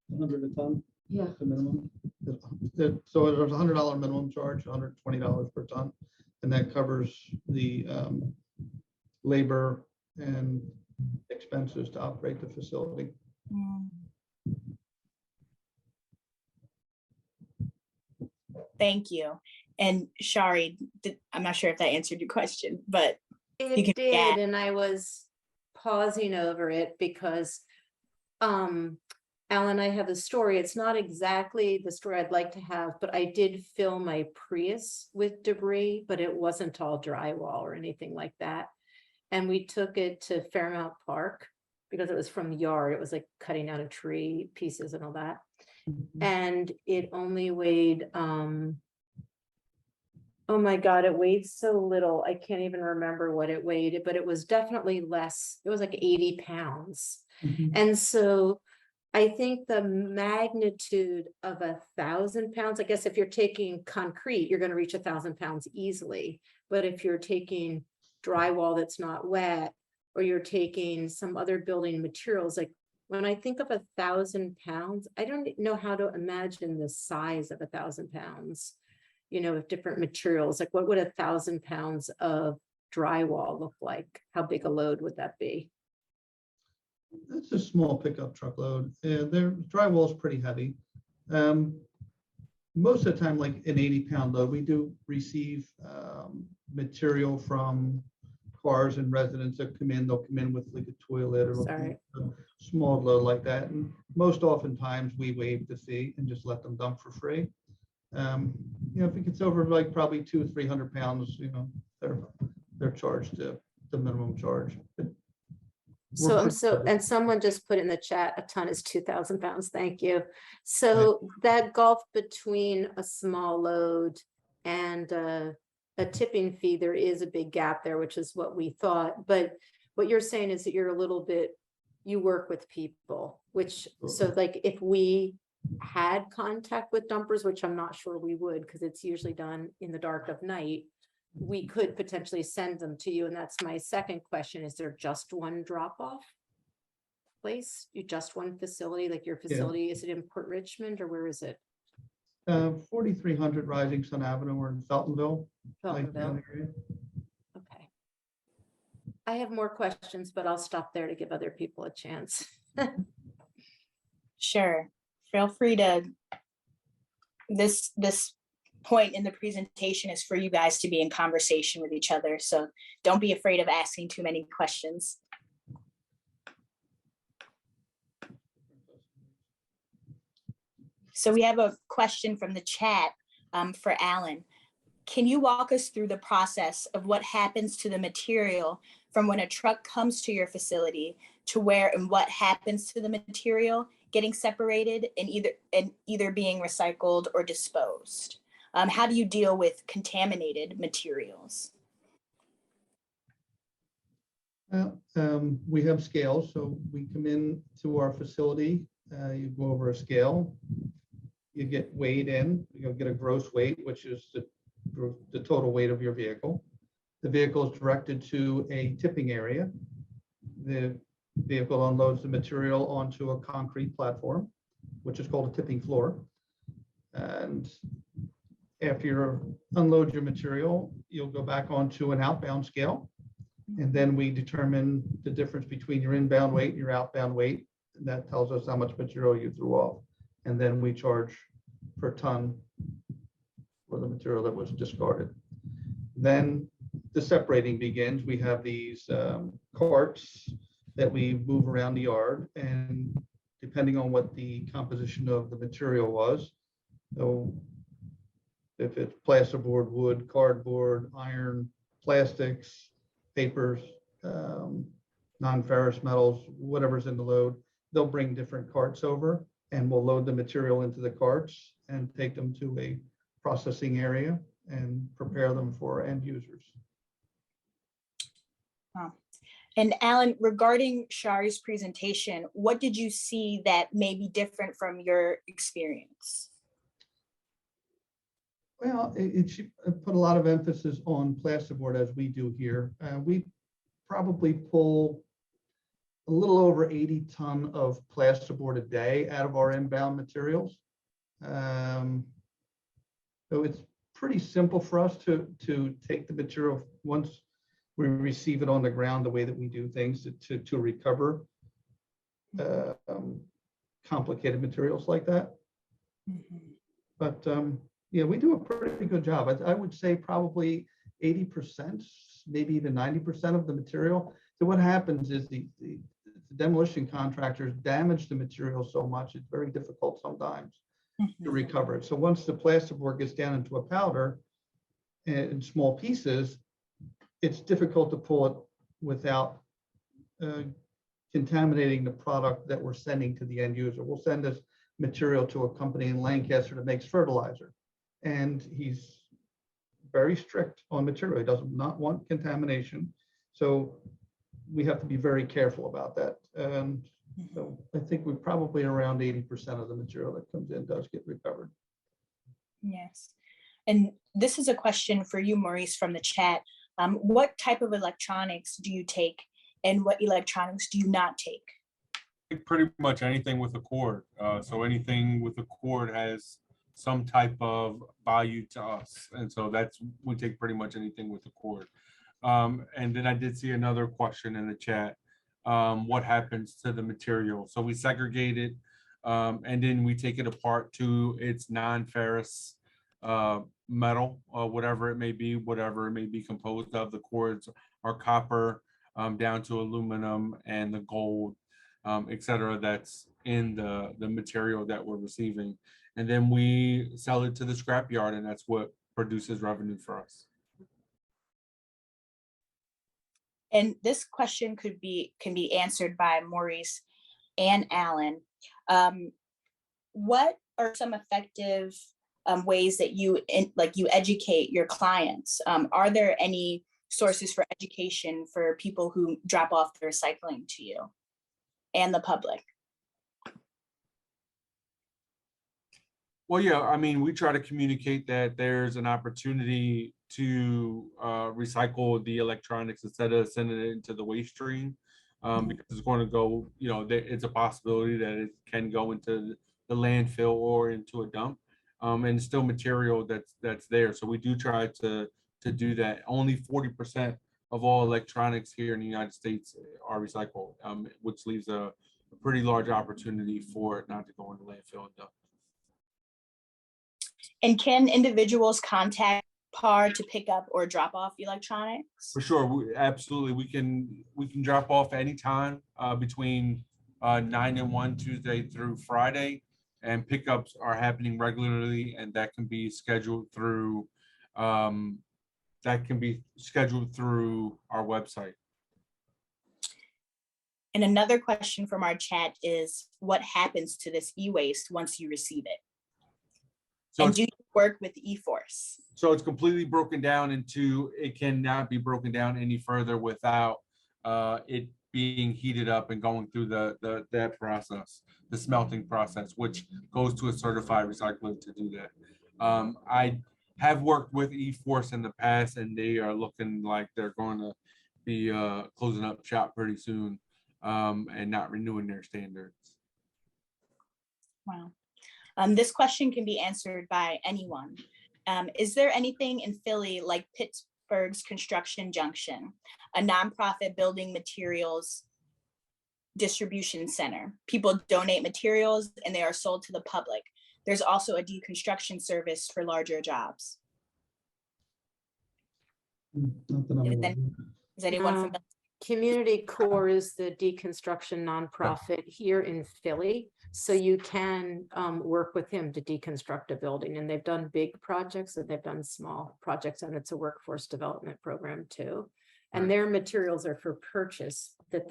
100 a ton. Yeah. The minimum. So there's a $100 minimum charge, $120 per ton, and that covers the labor and expenses to operate the facility. Thank you. And Shari, I'm not sure if that answered your question, but It did, and I was pausing over it because Alan, I have a story. It's not exactly the story I'd like to have, but I did fill my Prius with debris, but it wasn't all drywall or anything like that. And we took it to Fairmount Park because it was from the yard. It was like cutting out a tree pieces and all that. And it only weighed, oh my God, it weighed so little. I can't even remember what it weighed, but it was definitely less. It was like 80 pounds. And so I think the magnitude of 1,000 pounds, I guess if you're taking concrete, you're going to reach 1,000 pounds easily. But if you're taking drywall that's not wet, or you're taking some other building materials, like when I think of 1,000 pounds, I don't know how to imagine the size of 1,000 pounds, you know, with different materials. Like what would 1,000 pounds of drywall look like? How big a load would that be? That's a small pickup truckload. Their drywall is pretty heavy. Most of the time, like an 80-pound load, we do receive material from cars and residents that come in. They'll come in with like a toilet or a small load like that. And most oftentimes we waive the fee and just let them dump for free. You know, if it gets over like probably 200 or 300 pounds, you know, they're charged the minimum charge. So and someone just put in the chat, a ton is 2,000 pounds. Thank you. So that gulf between a small load and a tipping fee, there is a big gap there, which is what we thought. But what you're saying is that you're a little bit, you work with people, which, so like if we had contact with dumpers, which I'm not sure we would, because it's usually done in the dark of night, we could potentially send them to you. And that's my second question. Is there just one drop-off place? You just one facility, like your facility? Is it in Port Richmond or where is it? 4300 Rising Sun Avenue. We're in Feltonville. Feltonville. Okay. I have more questions, but I'll stop there to give other people a chance. Sure. Feel free to, this point in the presentation is for you guys to be in conversation with each other. So don't be afraid of asking too many questions. So we have a question from the chat for Alan. Can you walk us through the process of what happens to the material from when a truck comes to your facility to where and what happens to the material getting separated and either being recycled or disposed? How do you deal with contaminated materials? We have scales, so we come in to our facility, you go over a scale, you get weighed in, you'll get a gross weight, which is the for the total weight of your vehicle. The vehicle is directed to a tipping area. The vehicle unloads the material onto a concrete platform, which is called a tipping floor. And after you unload your material, you'll go back onto an outbound scale. And then we determine the difference between your inbound weight and your outbound weight. And that tells us how much material you threw off. And then we charge per ton for the material that was discarded. Then the separating begins. We have these carts that we move around the yard, and depending on what the composition of the material was, so if it's plasterboard, wood, cardboard, iron, plastics, papers, non-ferrous metals, whatever's in the load, they'll bring different carts over, and we'll load the material into the carts and take them to a processing area and prepare them for end users. Wow. And Alan, regarding Shari's presentation, what did you see that may be different from your experience? Well, she put a lot of emphasis on plasterboard, as we do here. We probably pull a little over 80 ton of plasterboard a day out of our inbound materials. So it's pretty simple for us to take the material once we receive it on the ground, the way that we do things to recover complicated materials like that. Mm-hmm. But yeah, we do a pretty good job. I would say probably 80%, maybe even 90% of the material. So what happens is the demolition contractors damage the material so much, it's very difficult sometimes to recover it. So once the plasterboard gets down into a powder in small pieces, it's difficult to pull it without contaminating the product that we're sending to the end user. We'll send this material to a company in Lancaster that makes fertilizer, and he's very strict on material. He does not want contamination. So we have to be very careful about that. And so I think we're probably around 80% of the material that comes in does get recovered. Yes. And this is a question for you, Maurice, from the chat. What type of electronics do you take, and what electronics do you not take? Pretty much anything with a cord. So anything with a cord has some type of value to us. And so we take pretty much anything with a cord. And then I did see another question in the chat. What happens to the material? So we segregate it, and then we take it apart to its non-ferrous metal, whatever it may be composed of. The cords are copper, down to aluminum and the gold, etc. that's in the material that we're receiving. And then we sell it to the scrapyard, and that's what produces revenue for us. And this question can be answered by Maurice and Alan. What are some effective ways that you educate your clients? Are there any sources for education for people who drop off their recycling to you and the public? Well, yeah, I mean, we try to communicate that there's an opportunity to recycle the electronics instead of sending it into the waste stream, because it's going to go, it's a possibility that it can go into the landfill or into a dump, and it's still material that's there. So we do try to do that. Only 40% of all electronics here in the United States are recycled, which leaves a pretty large opportunity for it not to go into landfill and dump. And can individuals contact PAR to pick up or drop off electronics? For sure, absolutely. We can drop off anytime between 9 and 1 Tuesday through Friday, and pickups are happening regularly, and that can be scheduled through our website. And another question from our chat is, what happens to this e-waste once you receive it? So, and do you work with eForce? So it's completely broken down into, it cannot be broken down any further without it being heated up and going through that process, the smelting process, which goes to a certified recycler to do that. have worked with eForce in the past, and they are looking like they're going to be closing up shop pretty soon, and not renewing their standards. Wow. This question can be answered by anyone. Is there anything in Philly like Pittsburgh's Construction Junction, a nonprofit building materials distribution center? People donate materials and they are sold to the public. There's also a deconstruction service for larger jobs. Not that I'm Is aware of. Is anyone No. familiar? Community Core is the deconstruction nonprofit here in Philly. So you can work with him to deconstruct a building, and they've done big projects and they've done small projects, and it's a workforce development program too. And Right. their materials are for purchase that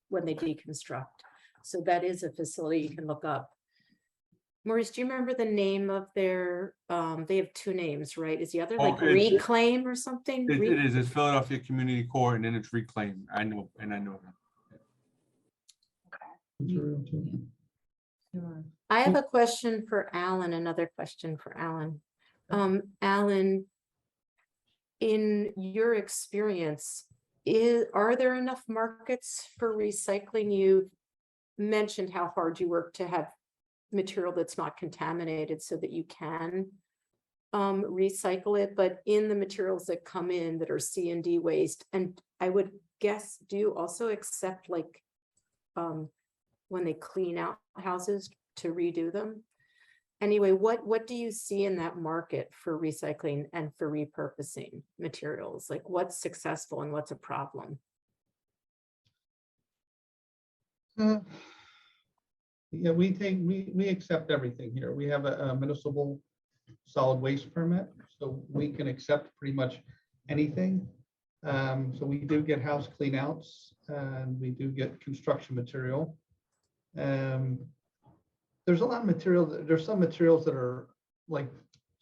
when they deconstruct. So that is a facility you can look up. Maurice, do you remember the name of their, they have two names, right? Is the other like it's- Reclaim or something? It is. It's Philadelphia Community Core, and then it's Reclaim. I know that. Material too. I have a question for Alan, another question for Alan. Alan, in your experience, are there enough markets for recycling? You mentioned how hard you work to have material that's not contaminated so that you can recycle it, but in the materials that come in that are C&D waste, and I would guess, do you also accept like when they clean out houses to redo them? Anyway, what do you see in that market for recycling and for repurposing materials? Like what's successful and what's a problem? Yeah, we accept everything here. We have a municipal solid waste permit, so we can accept pretty much anything. So we do get house clean outs, and we do get construction material. There's a lot of material. There's some materials that are like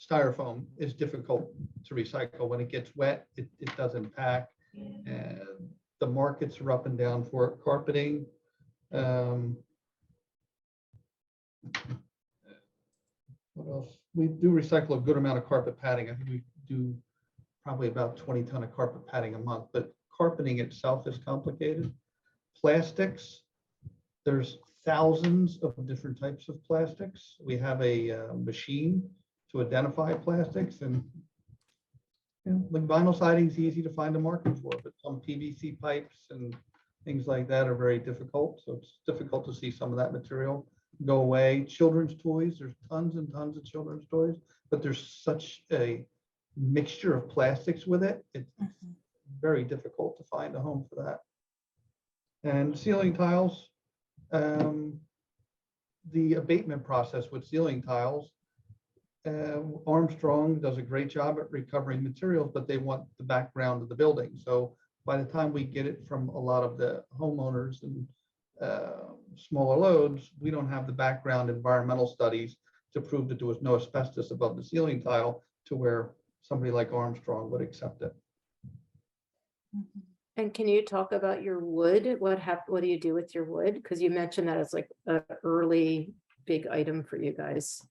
styrofoam is difficult to recycle. When it gets wet, it doesn't pack. And the markets are up and down for it. Carpeting. What else? We do recycle a good amount of carpet padding. I think we do probably about 20 ton of carpet padding a month, but carpeting itself is complicated. Plastics, there's thousands of different types of plastics. We have a machine to identify plastics, and like vinyl siding is easy to find a market for, but some PVC pipes and things like that are very difficult. So it's difficult to see some of that material go away. Children's toys, there's tons and tons of children's toys, but there's such a mixture of plastics with it. It's very difficult to find a home for that. And ceiling tiles, the abatement process with ceiling tiles, Armstrong does a great job at recovering materials, but they want the background of the building. So by the time we get it from a lot of the homeowners and smaller loads, we don't have the background environmental studies to prove that there was no asbestos above the ceiling tile to where somebody like Armstrong would accept it. And can you talk about your wood? What do you do with your wood? Because you mentioned that as like an early big item for you guys.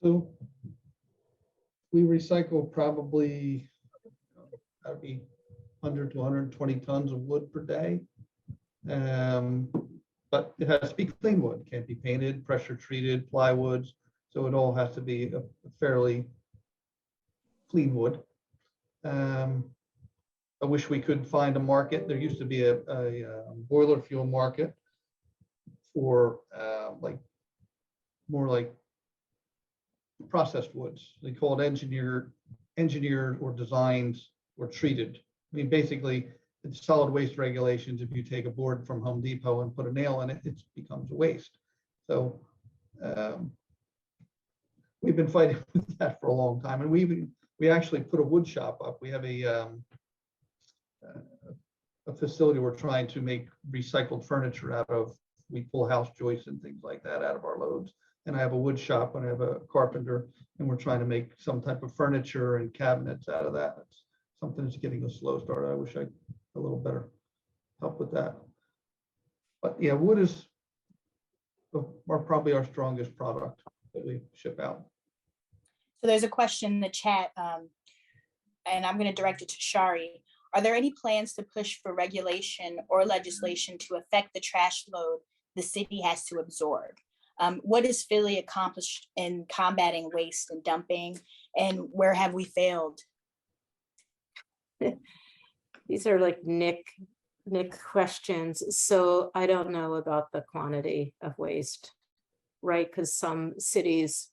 So we recycle probably, that'd be 100 to 120 tons of wood per day. But it has to be clean wood, can't be painted, pressure treated, plywoods. So it all has to be a fairly clean wood. I wish we could find a market. There used to be a boiler fuel market for like more like processed woods. They call it engineered or designed or treated. I mean, basically, it's solid waste regulations. If you take a board from Home Depot and put a nail in it, it becomes a waste. So we've been fighting with that for a long time, and we actually put a wood shop up. We have a facility we're trying to make recycled furniture out of. We pull house joists and things like that out of our loads. And I have a wood shop and I have a carpenter, and we're trying to make some type of furniture and cabinets out of that. It's something that's getting a slow start. I wish I had a little better help with that. But yeah, wood is probably our strongest product that we ship out. So there's a question in the chat, and I'm going to direct it to Shari. Are there any plans to push for regulation or legislation to affect the trash load the city has to absorb? What has Philly accomplished in combating waste and dumping, and where have we failed? These are like Nick questions. So I don't know about the quantity of waste, right? Because some cities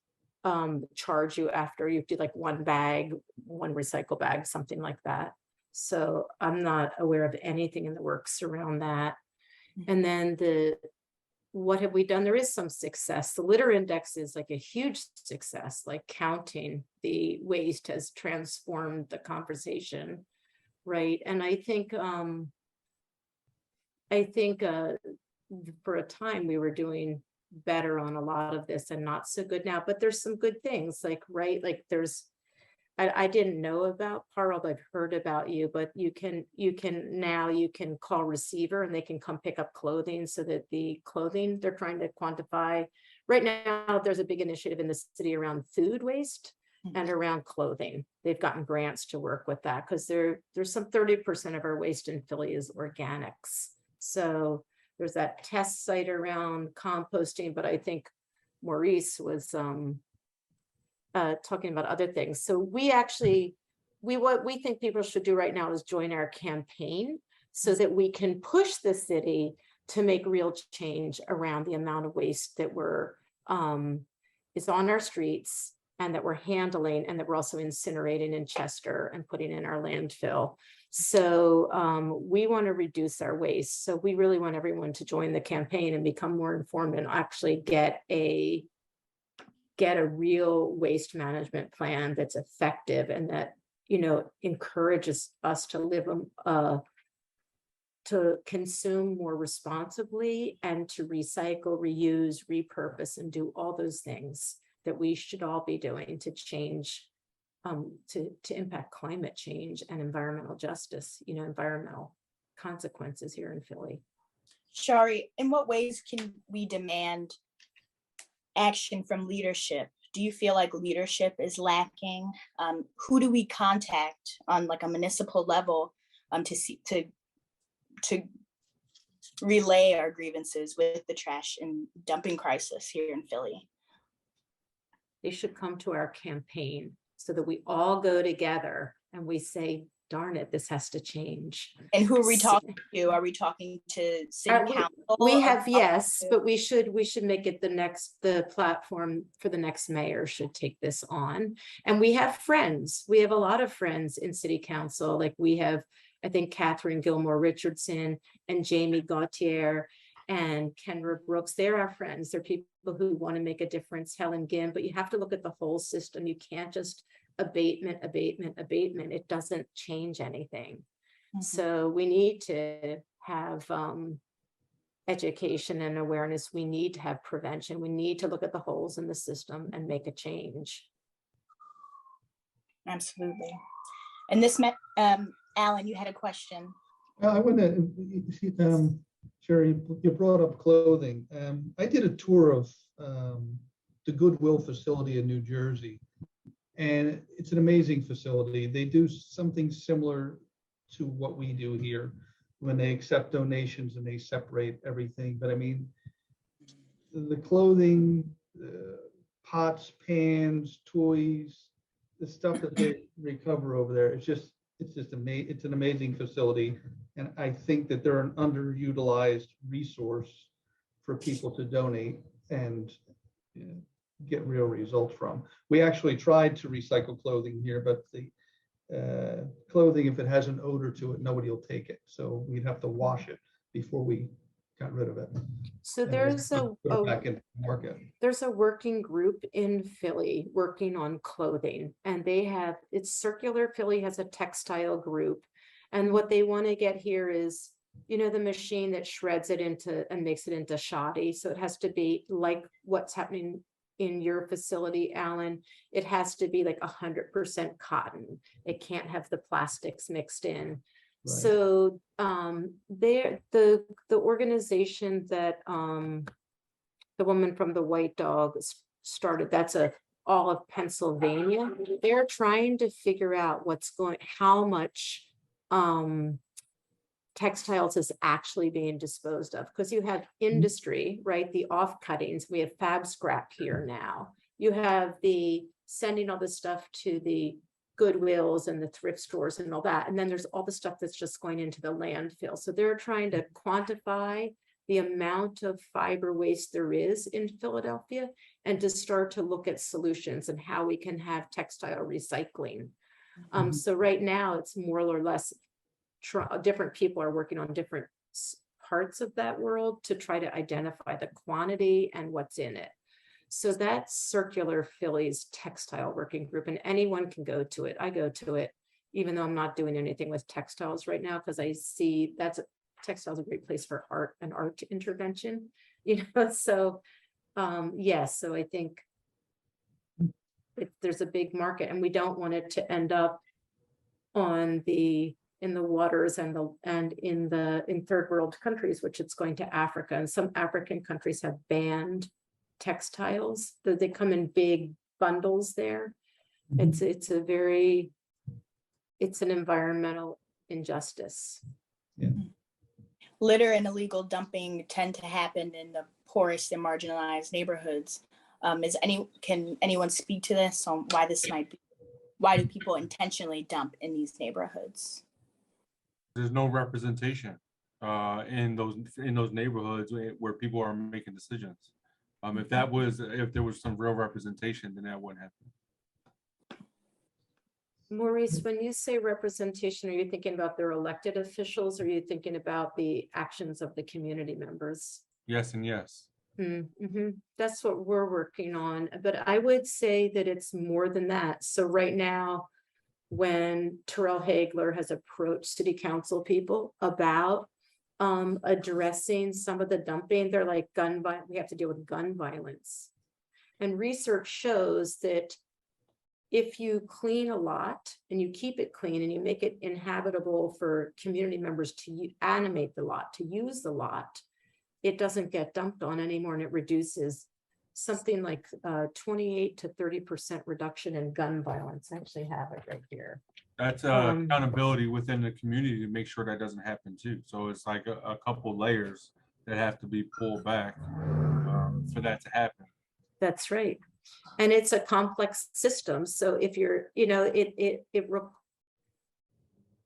charge you after you do like one bag, one recycle bag, something like that. So I'm not aware of anything in the works around that. And then what have we done? There is some success. The litter index is like a huge success, like counting the waste has transformed the conversation, right? And I think for a time we were doing better on a lot of this and not so good now, but there's some good things, like, right, like I didn't know about Parle, I've heard about you, but you can call receiver and they can come pick up clothing, so that the clothing they're trying to quantify right now, there's a big initiative in the city around food waste and around clothing. They've gotten grants to work with that because there's some 30% of our waste in Philly is organics. So there's that test site around composting, but I think Maurice was talking about other things. So what we think people should do right now is join our campaign so that we can push the city to make real change around the amount of waste that is on our streets and that we're handling, and that we're also incinerating in Chester and putting in our landfill. So we want to reduce our waste. So we really want everyone to join the campaign and become more informed and actually get a real waste management plan that's effective and that, encourages us to live to consume more responsibly and to recycle, reuse, repurpose, and do all those things that we should all be doing to change, to impact climate change and environmental justice, environmental consequences here in Philly. Shari, in what ways can we demand action from leadership? Do you feel like leadership is lacking? Who do we contact on like a municipal level to relay our grievances with the trash and dumping crisis here in Philly? They should come to our campaign so that we all go together and we say, darn it, this has to change. And who are we talking to? Are we talking to city council? We have, yes, but we should make it the platform for the next mayor should take this on. And we have friends. We have a lot of friends in city council. Like we have, I think, Catherine Gilmore Richardson and Jamie Gautier and Kendra Brooks. They're our friends. They're people who want to make a difference. Helen Gim, but you have to look at the whole system. You can't just abatement. It doesn't change anything. So we need to have education and awareness. We need to have prevention. We need to look at the holes in the system and make a change. Absolutely. And this Alan, you had a question. I want to, Sherry, you brought up clothing. I did a tour of the Goodwill facility in New Jersey, and it's an amazing facility. They do something similar to what we do here when they accept donations and they separate everything. But I mean, the clothing, pots, pans, toys, the stuff that they recover over there, it's an amazing facility. And I think that they're an underutilized resource for people to donate and get real results from. We actually tried to recycle clothing here, but the clothing, if it has an odor to it, nobody will take it. So we'd have to wash it before we got rid of it. So there's back into the market. There's a working group in Philly working on clothing, and it's circular. Philly has a textile group, and what they want to get here is, the machine that shreds it and makes it into shoddy. So it has to be like what's happening in your facility, Alan. It has to be like 100% cotton. It can't have the plastics mixed in. Right. So the organization that the woman from the White Dog started, that's a all of Pennsylvania. They're trying to figure out how much textiles is actually being disposed of, because you have industry, right? The off cuttings, we have fab scrap here now. You have the sending all this stuff to the Goodwills and the thrift stores and all that. And then there's all the stuff that's just going into the landfill. So they're trying to quantify the amount of fiber waste there is in Philadelphia and to start to look at solutions and how we can have textile recycling. So right now it's more or less different people are working on different parts of that world to try to identify the quantity and what's in it. So that's Circular Philly's textile working group, and anyone can go to it. I go to it, even though I'm not doing anything with textiles right now, because I see textiles a great place for art and art intervention, so yes, so I think there's a big market, and we don't want it to end up in the waters and in third world countries, which it's going to Africa, and some African countries have banned textiles, that they come in big bundles there. It's an environmental injustice. Yeah. Litter and illegal dumping tend to happen in the poorest and marginalized neighborhoods. Can anyone speak to this on why this might be? Why do people intentionally dump in these neighborhoods? There's no representation in those neighborhoods where people are making decisions. If there was some real representation, then that wouldn't happen. Maurice, when you say representation, are you thinking about their elected officials, or are you thinking about the actions of the community members? Yes and yes. That's what we're working on, but I would say that it's more than that. So right now, when Terrell Hagler has approached city council people about addressing some of the dumping, they're like, we have to deal with gun violence. And research shows that if you clean a lot and you keep it clean and you make it inhabitable for community members to animate the lot, to use the lot, it doesn't get dumped on anymore, and it reduces something like 28 to 30% reduction in gun violence. I actually have it right here. That's accountability within the community to make sure that doesn't happen too. So it's like a couple layers that have to be pulled back for that to happen. That's right. And it's a complex system. So if you're,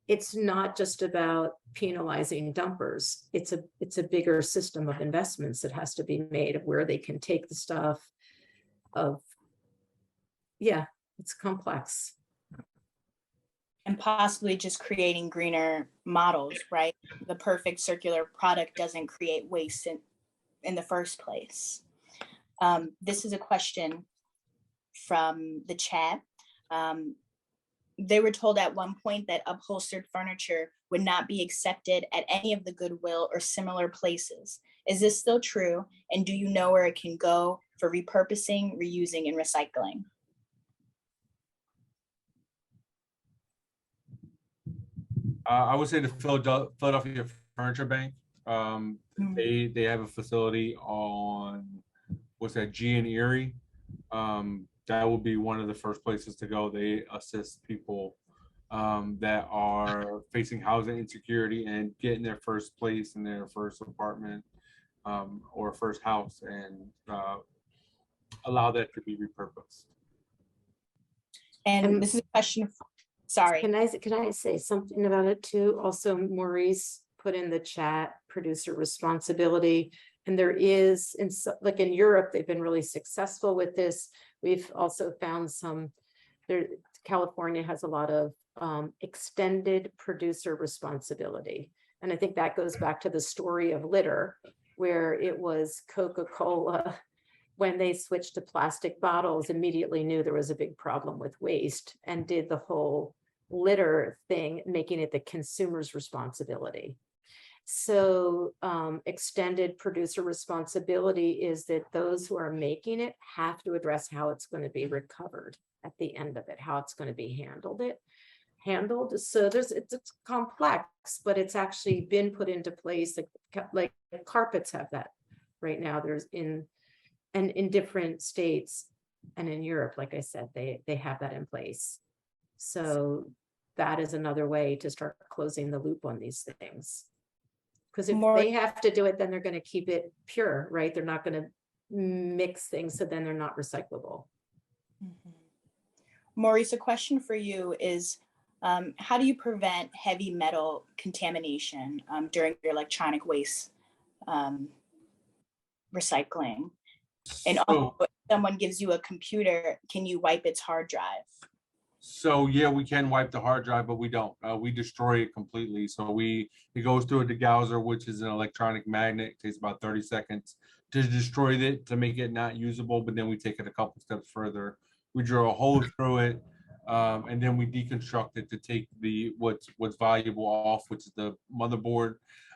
it's not just about penalizing dumpers. It's a bigger system of investments that has to be made of where they can take the stuff it's complex. And possibly just creating greener models, right? The perfect circular product doesn't create waste in the first place. This is a question from the chat. They were told at one point that upholstered furniture would not be accepted at any of the Goodwill or similar places. Is this still true? And do you know where it can go for repurposing, reusing, and recycling? I would say the Philadelphia Furniture Bank. They have a facility on G and Erie. That will be one of the first places to go. They assist people that are facing housing insecurity and getting their first place in their first apartment or first house, and allow that to be repurposed. And this is a question. Sorry. Can I say something about it too? Also, Maurice put in the chat producer responsibility, and there is, like in Europe, they've been really successful with this. We've also found California has a lot of extended producer responsibility. And I think that goes back to the story of litter, where it was Coca-Cola, when they switched to plastic bottles, immediately knew there was a big problem with waste and did the whole litter thing, making it the consumer's responsibility. So extended producer responsibility is that those who are making it have to address how it's going to be recovered at the end of it, how it's going to be handled. So it's complex, but it's actually been put into place. Like carpets have that right now. There's in different states, And in Europe, like I said, they have that in place. So that is another way to start closing the loop on these things. Because if More- they have to do it, then they're going to keep it pure, right? They're not going to mix things, so then they're not recyclable. Maurice, a question for you is, how do you prevent heavy metal contamination during your electronic waste recycling? And also, if someone gives you a computer, can you wipe its hard drive? So yeah, we can wipe the hard drive, but we don't. We destroy it completely. So it goes through a degausser, which is an electronic magnet. It takes about 30 seconds to destroy it, to make it not usable. But then we take it a couple steps further. We drill a hole through it, and then we deconstruct it to take what's valuable off, which is the motherboard.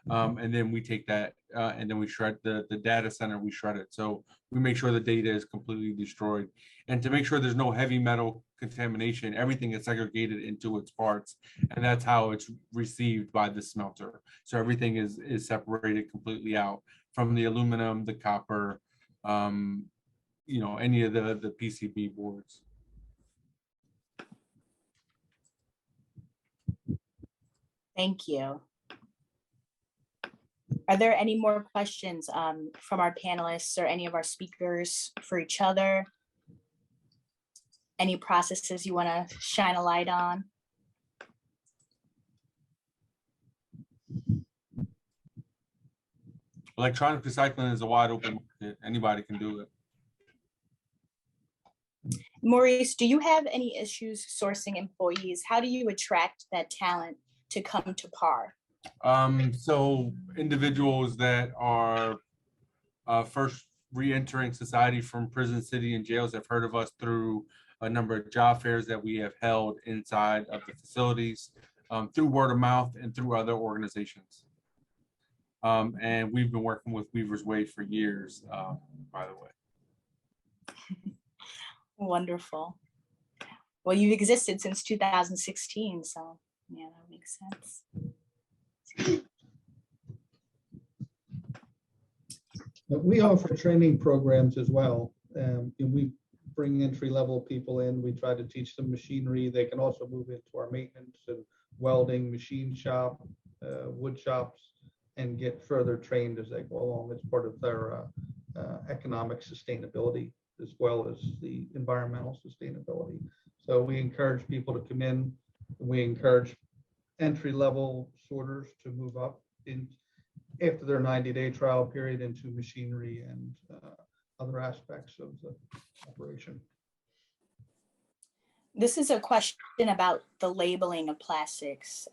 And then we take that and then we shred the data center. We shred it. So we make sure the data is completely destroyed. And to make sure there's no heavy metal contamination, everything is segregated into its parts, and that's how it's received by the smelter. So everything is separated completely out from the aluminum, the copper, any of the PCB boards. Thank you. Are there any more questions from our panelists or any of our speakers for each other? Any processes you want to shine a light on? Electronic recycling is a wide open market. Anybody can do it. Maurice, do you have any issues sourcing employees? How do you attract that talent to come to PAR? So individuals that are first re-entering society from prison, city, and jails have heard of us through a number of job fairs that we have held inside of the facilities, through word of mouth and through other organizations. And we've been working with Weaver's Way for years, by the way. Wonderful. Well, you've existed since 2016, so yeah, that makes sense. We offer training programs as well. And we bring entry-level people in. We try to teach them machinery. They can also move into our maintenance and welding, machine shop, wood shops, and get further trained as they go along. It's part of their economic sustainability as well as the environmental sustainability. So we encourage people to come in. We encourage entry-level sorters to move up in after their 90-day trial period into machinery and other aspects of the operation. This is a question about the labeling of plastics.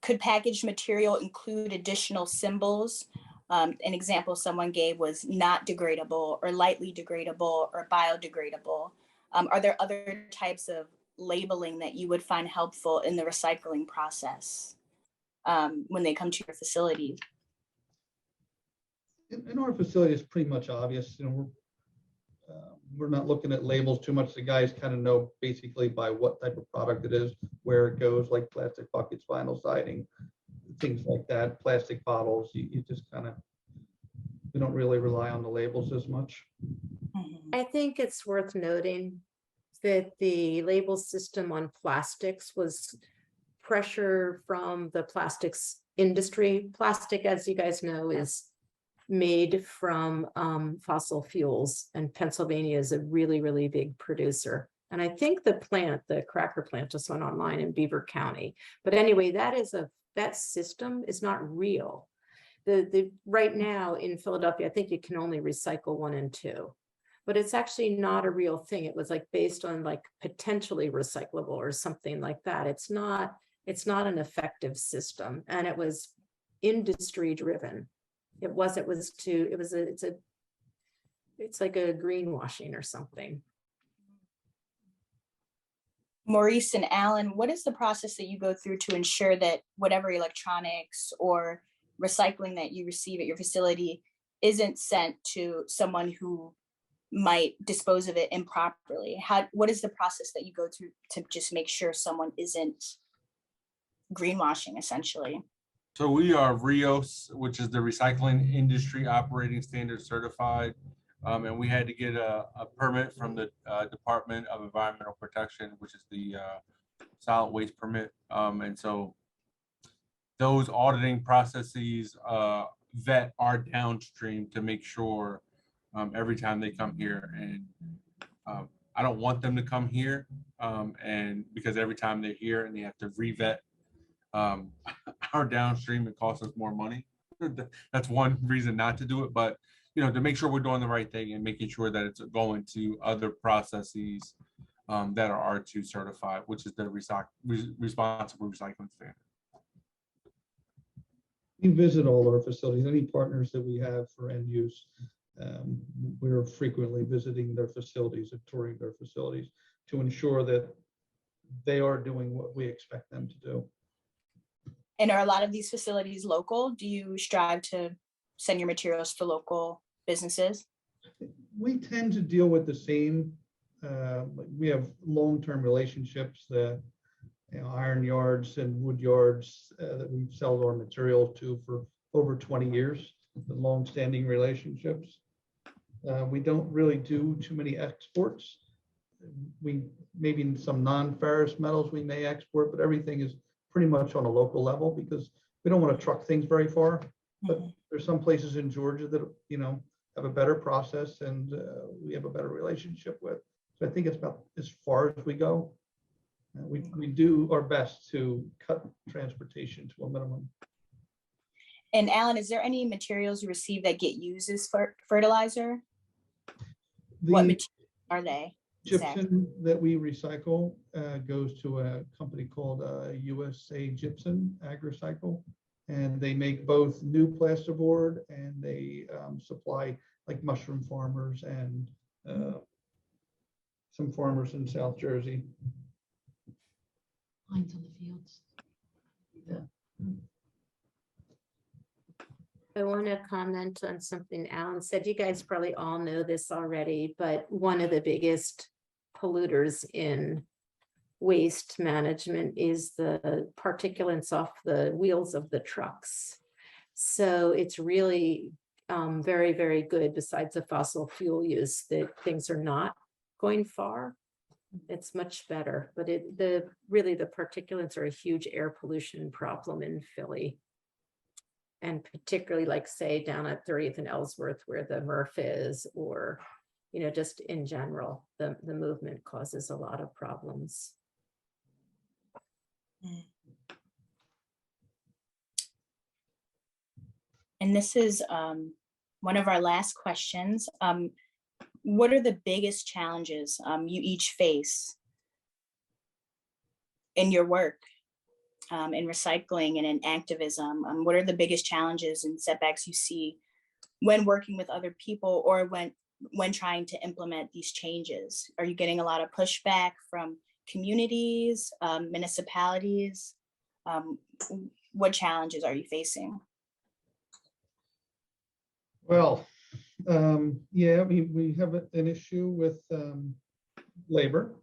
Could packaged material include additional symbols? An example someone gave was not degradable or lightly degradable or biodegradable. Are there other types of labeling that you would find helpful in the recycling process when they come to your facility? In our facility, it's pretty much obvious. We're not looking at labels too much. The guys kind of know basically by what type of product it is, where it goes, like plastic buckets, vinyl siding, things like that, plastic bottles. You just kind of, we don't really rely on the labels as much. I think it's worth noting that the label system on plastics was pressure from the plastics industry. Plastic, as you guys know, is made from fossil fuels, and Pennsylvania is a really, really big producer. And I think the cracker plant just went online in Beaver County. But anyway, that system is not real. The right now in Philadelphia, I think you can only recycle 1 and 2, but it's actually not a real thing. It was like based on like potentially recyclable or something like that. It's not an effective system, and it was industry driven. It's like a greenwashing or something. Maurice and Alan, what is the process that you go through to ensure that whatever electronics or recycling that you receive at your facility isn't sent to someone who might dispose of it improperly? What is the process that you go through to just make sure someone isn't greenwashing, essentially? So we are RIOS, which is the Recycling Industry Operating Standard Certified. And we had to get a permit from the Department of Environmental Protection, which is the solid waste permit. And so those auditing processes vet our downstream to make sure every time they come here, and I don't want them to come here, and because every time they're here and they have to revet our downstream, it costs us more money. That's one reason not to do it, but to make sure we're doing the right thing and making sure that it's going to other processes that are R2 certified, which is the responsible recycling standard. We visit all our facilities, any partners that we have for end use. We're frequently visiting their facilities and touring their facilities to ensure that they are doing what we expect them to do. And are a lot of these facilities local? Do you strive to send your materials to local businesses? We tend to deal with the same, we have long-term relationships that, iron yards and wood yards that we sell our materials to for over 20 years, the long-standing relationships. We don't really do too many exports. We maybe some non-ferrous metals we may export, but everything is pretty much on a local level because we don't want to truck things very far. But there's some places in Georgia that have a better process and we have a better relationship with. So I think it's about as far as we go. We do our best to cut transportation to a minimum. And Alan, is there any materials you receive that get used as fertilizer? What materials are they? Gypsum that we recycle goes to a company called USA Gypsum AgriCycle, and they make both new plasterboard and they supply like mushroom farmers and some farmers in South Jersey. Lines on the fields. Yeah. I want to comment on something Alan said. You guys probably all know this already, but one of the biggest polluters in waste management is the particulates off the wheels of the trucks. So it's really very, very good, besides the fossil fuel use, that things are not going far. It's much better, but really the particulates are a huge air pollution problem in Philly. And particularly like say down at 30th and Ellsworth where the MRF is, or, just in general, the movement causes a lot of problems. And this is one of our last questions. What are the biggest challenges you each face in your work, in recycling and in activism? What are the biggest challenges and setbacks you see when working with other people or when trying to implement these changes? Are you getting a lot of pushback from communities, municipalities? What challenges are you facing? Well, yeah, we have an issue with labor.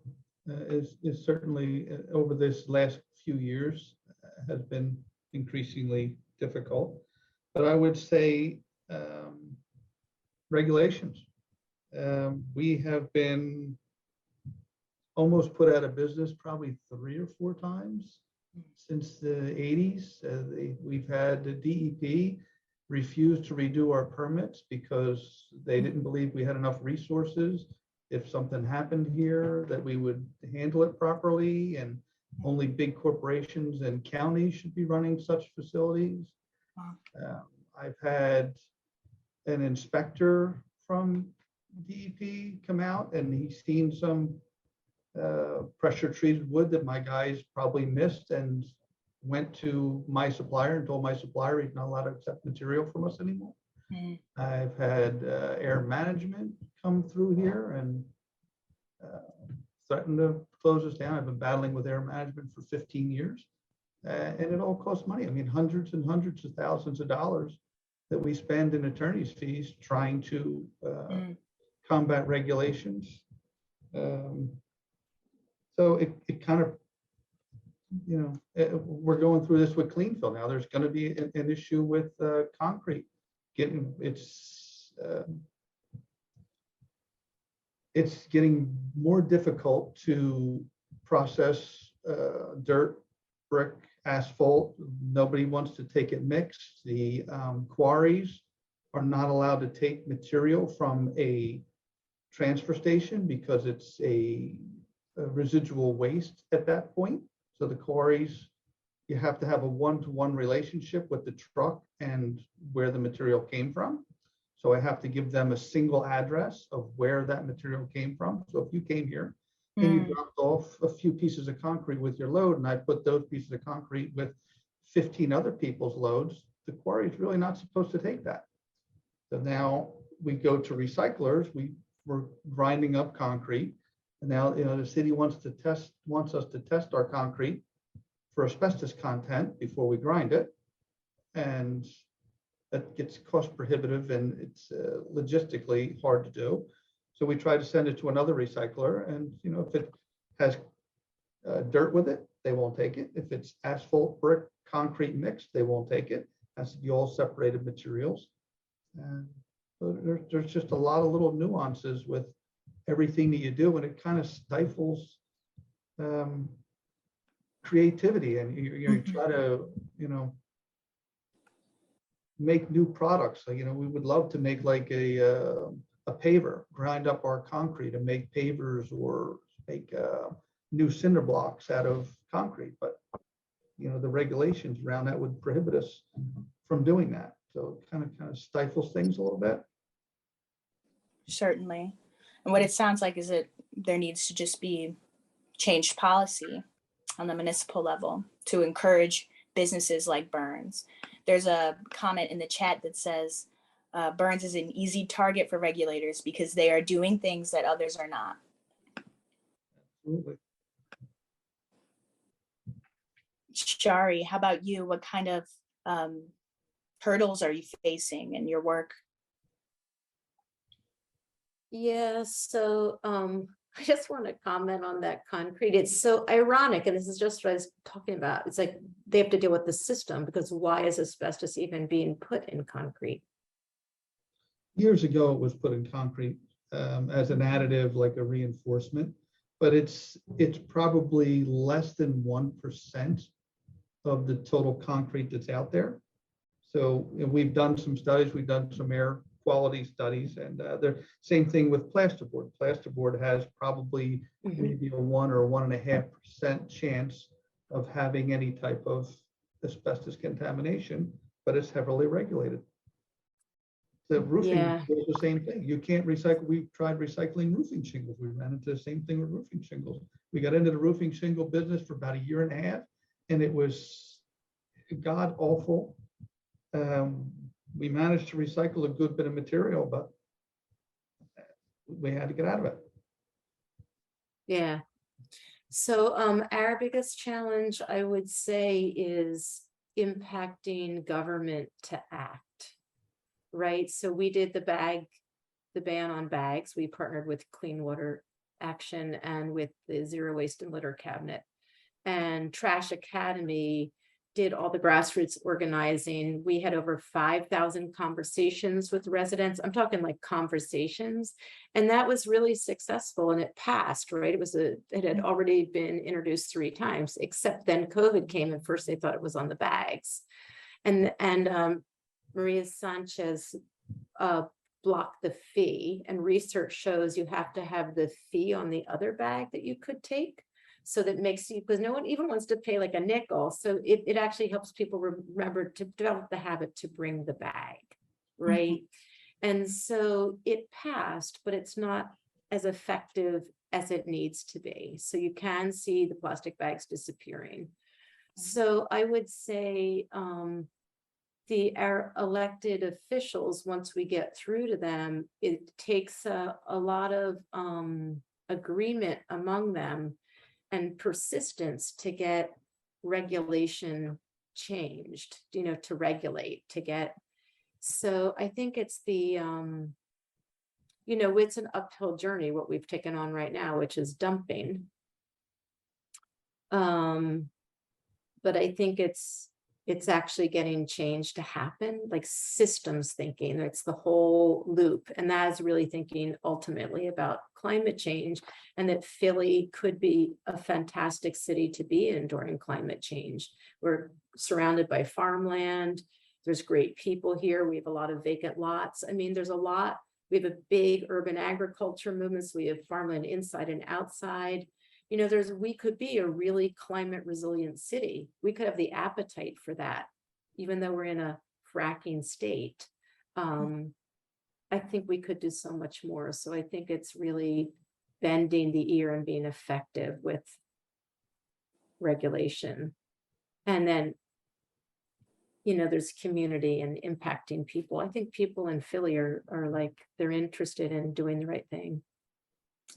Is certainly over this last few years has been increasingly difficult. But I would say regulations. We have been almost put out of business probably 3 or 4 times since the 80s. We've had the DEP refused to redo our permits because they didn't believe we had enough resources. If something happened here, that we would handle it properly, and only big corporations and counties should be running such facilities. I've had an inspector from DEP come out and he's seen some pressure treated wood that my guys probably missed and went to my supplier and told my supplier he's not allowed to accept material from us anymore. I've had air management come through here and threatened to close us down. I've been battling with air management for 15 years and it all costs money. I mean, hundreds and hundreds of thousands of dollars that we spend in attorney's fees trying to combat regulations. So it kind of, we're going through this with Cleanfield now. There's going to be an issue with concrete. it's getting more difficult to process dirt, brick, asphalt. Nobody wants to take it mixed. The quarries are not allowed to take material from a transfer station because it's a residual waste at that point. So the quarries, you have to have a one-to-one relationship with the truck and where the material came from. So I have to give them a single address of where that material came from. So if you came here and you dropped off a few pieces of concrete with your load, and I put those pieces of concrete with 15 other people's loads, the quarry is really not supposed to take that. So now we go to recyclers, we're grinding up concrete. And now, the city wants us to test our concrete for asbestos content before we grind it. And that gets cost prohibitive and it's logistically hard to do. So we try to send it to another recycler, and if it has dirt with it, they won't take it. If it's asphalt, brick, concrete mixed, they won't take it. It has to be all separated materials. And so there's just a lot of little nuances with everything that you do, and it kind of stifles creativity. And you try to make new products. So, we would love to make like a paver, grind up our concrete and make pavers, or make new cinder blocks out of concrete. But, the regulations around that would prohibit us from doing that. So it kind of stifles things a little bit. Certainly. And what it sounds like is that there needs to just be changed policy on the municipal level to encourage businesses like Burns. There's a comment in the chat that says Burns is an easy target for regulators because they are doing things that others are not. Absolutely. Shari, how about you? What kind of hurdles are you facing in your work? Yeah, so I just want to comment on that concrete. It's so ironic, and this is just what I was talking about. It's like they have to deal with the system, because why is asbestos even being put in concrete? Years ago, it was put in concrete as an additive, like a reinforcement, but it's probably less than 1% of the total concrete that's out there. So we've done some studies, we've done some air quality studies, and the same thing with plasterboard. Plasterboard has probably maybe a 1 or 1.5% chance of having any type of asbestos contamination, but it's heavily regulated. The roofing is the same thing. You can't recycle. We've tried recycling roofing shingles. We ran into the same thing with roofing shingles. We got into the roofing shingle business for about 1.5 years, and it was god awful. We managed to recycle a good bit of material, but we had to get out of it. Yeah. So our biggest challenge, I would say, is impacting government to act. Right. So we did the ban on bags. We partnered with Clean Water Action and with the Zero Waste and Litter Cabinet. And Trash Academy did all the grassroots organizing. We had over 5,000 conversations with residents. I'm talking like conversations. And that was really successful, and it passed, right? It had already been introduced 3 times, except then COVID came, and first they thought it was on the bags. And Maria Sanchez blocked the fee, and research shows you have to have the fee on the other bag that you could take. So that makes you, because no one even wants to pay like a nickel. So it actually helps people remember to develop the habit to bring the bag, right? And so it passed, but it's not as effective as it needs to be. So you can see the plastic bags disappearing. So I would say our elected officials, once we get through to them, it takes a lot of agreement among them and persistence to get regulation changed, to regulate, to get. So I think it's the, it's an uphill journey, what we've taken on right now, which is dumping. But I think it's it's actually getting change to happen, like systems thinking. It's the whole loop. And that is really thinking ultimately about climate change, and that Philly could be a fantastic city to be in during climate change. We're surrounded by farmland. There's great people here. We have a lot of vacant lots. I mean, there's a lot. We have a big urban agriculture movement. So we have farmland inside and outside. You know, we could be a really climate resilient city. We could have the appetite for that, even though we're in a fracking state. I think we could do so much more. So I think it's really bending the ear and being effective with regulation. And then, you know, there's community and impacting people. I think people in Philly are like, they're interested in doing the right thing.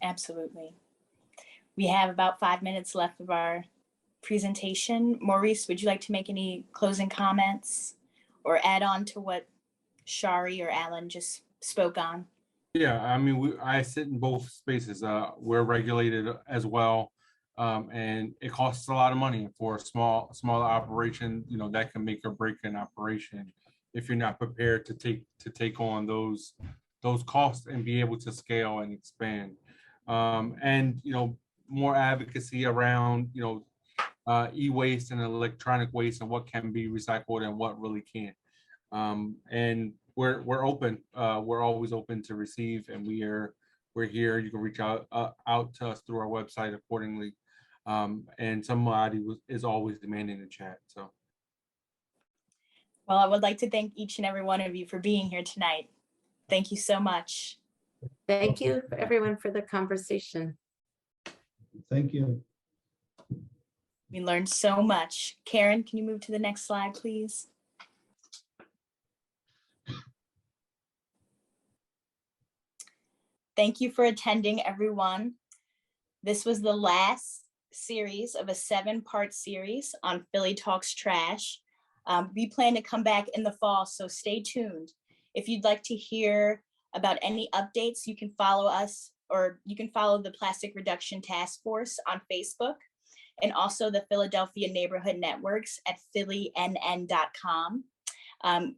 Absolutely. We have about 5 minutes left of our presentation. Maurice, would you like to make any closing comments or add on to what Shari or Alan just spoke on? Yeah, I mean, I sit in both spaces. We're regulated as well, and it costs a lot of money for a smaller operation. You know, that can make or break an operation if you're not prepared to take on those costs and be able to scale and expand. And you know, more advocacy around e-waste and electronic waste and what can be recycled and what really can't. And we're open. We're always open to receive, and we're here. You can reach out to us through our website accordingly. And somebody is always demanding a chat. So, well, I would like to thank each and every one of you for being here tonight. Thank you so much. Thank you everyone for the conversation. Thank you. We learned so much. Karen, can you move to the next slide, please? Thank you for attending, everyone. This was the last series of a 7-part series on Philly Talks Trash. We plan to come back in the fall, so stay tuned. If you'd like to hear about any updates, you can follow us, or you can follow the Plastic Reduction Task Force on Facebook, and also the Philadelphia Neighborhood Networks at phillynn.com.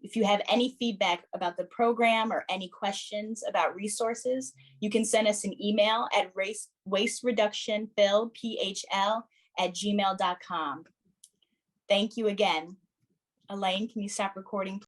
If you have any feedback about the program or any questions about resources, you can send us an email at wastereductionphil@gmail.com. Thank you again. Elaine, can you stop recording, please?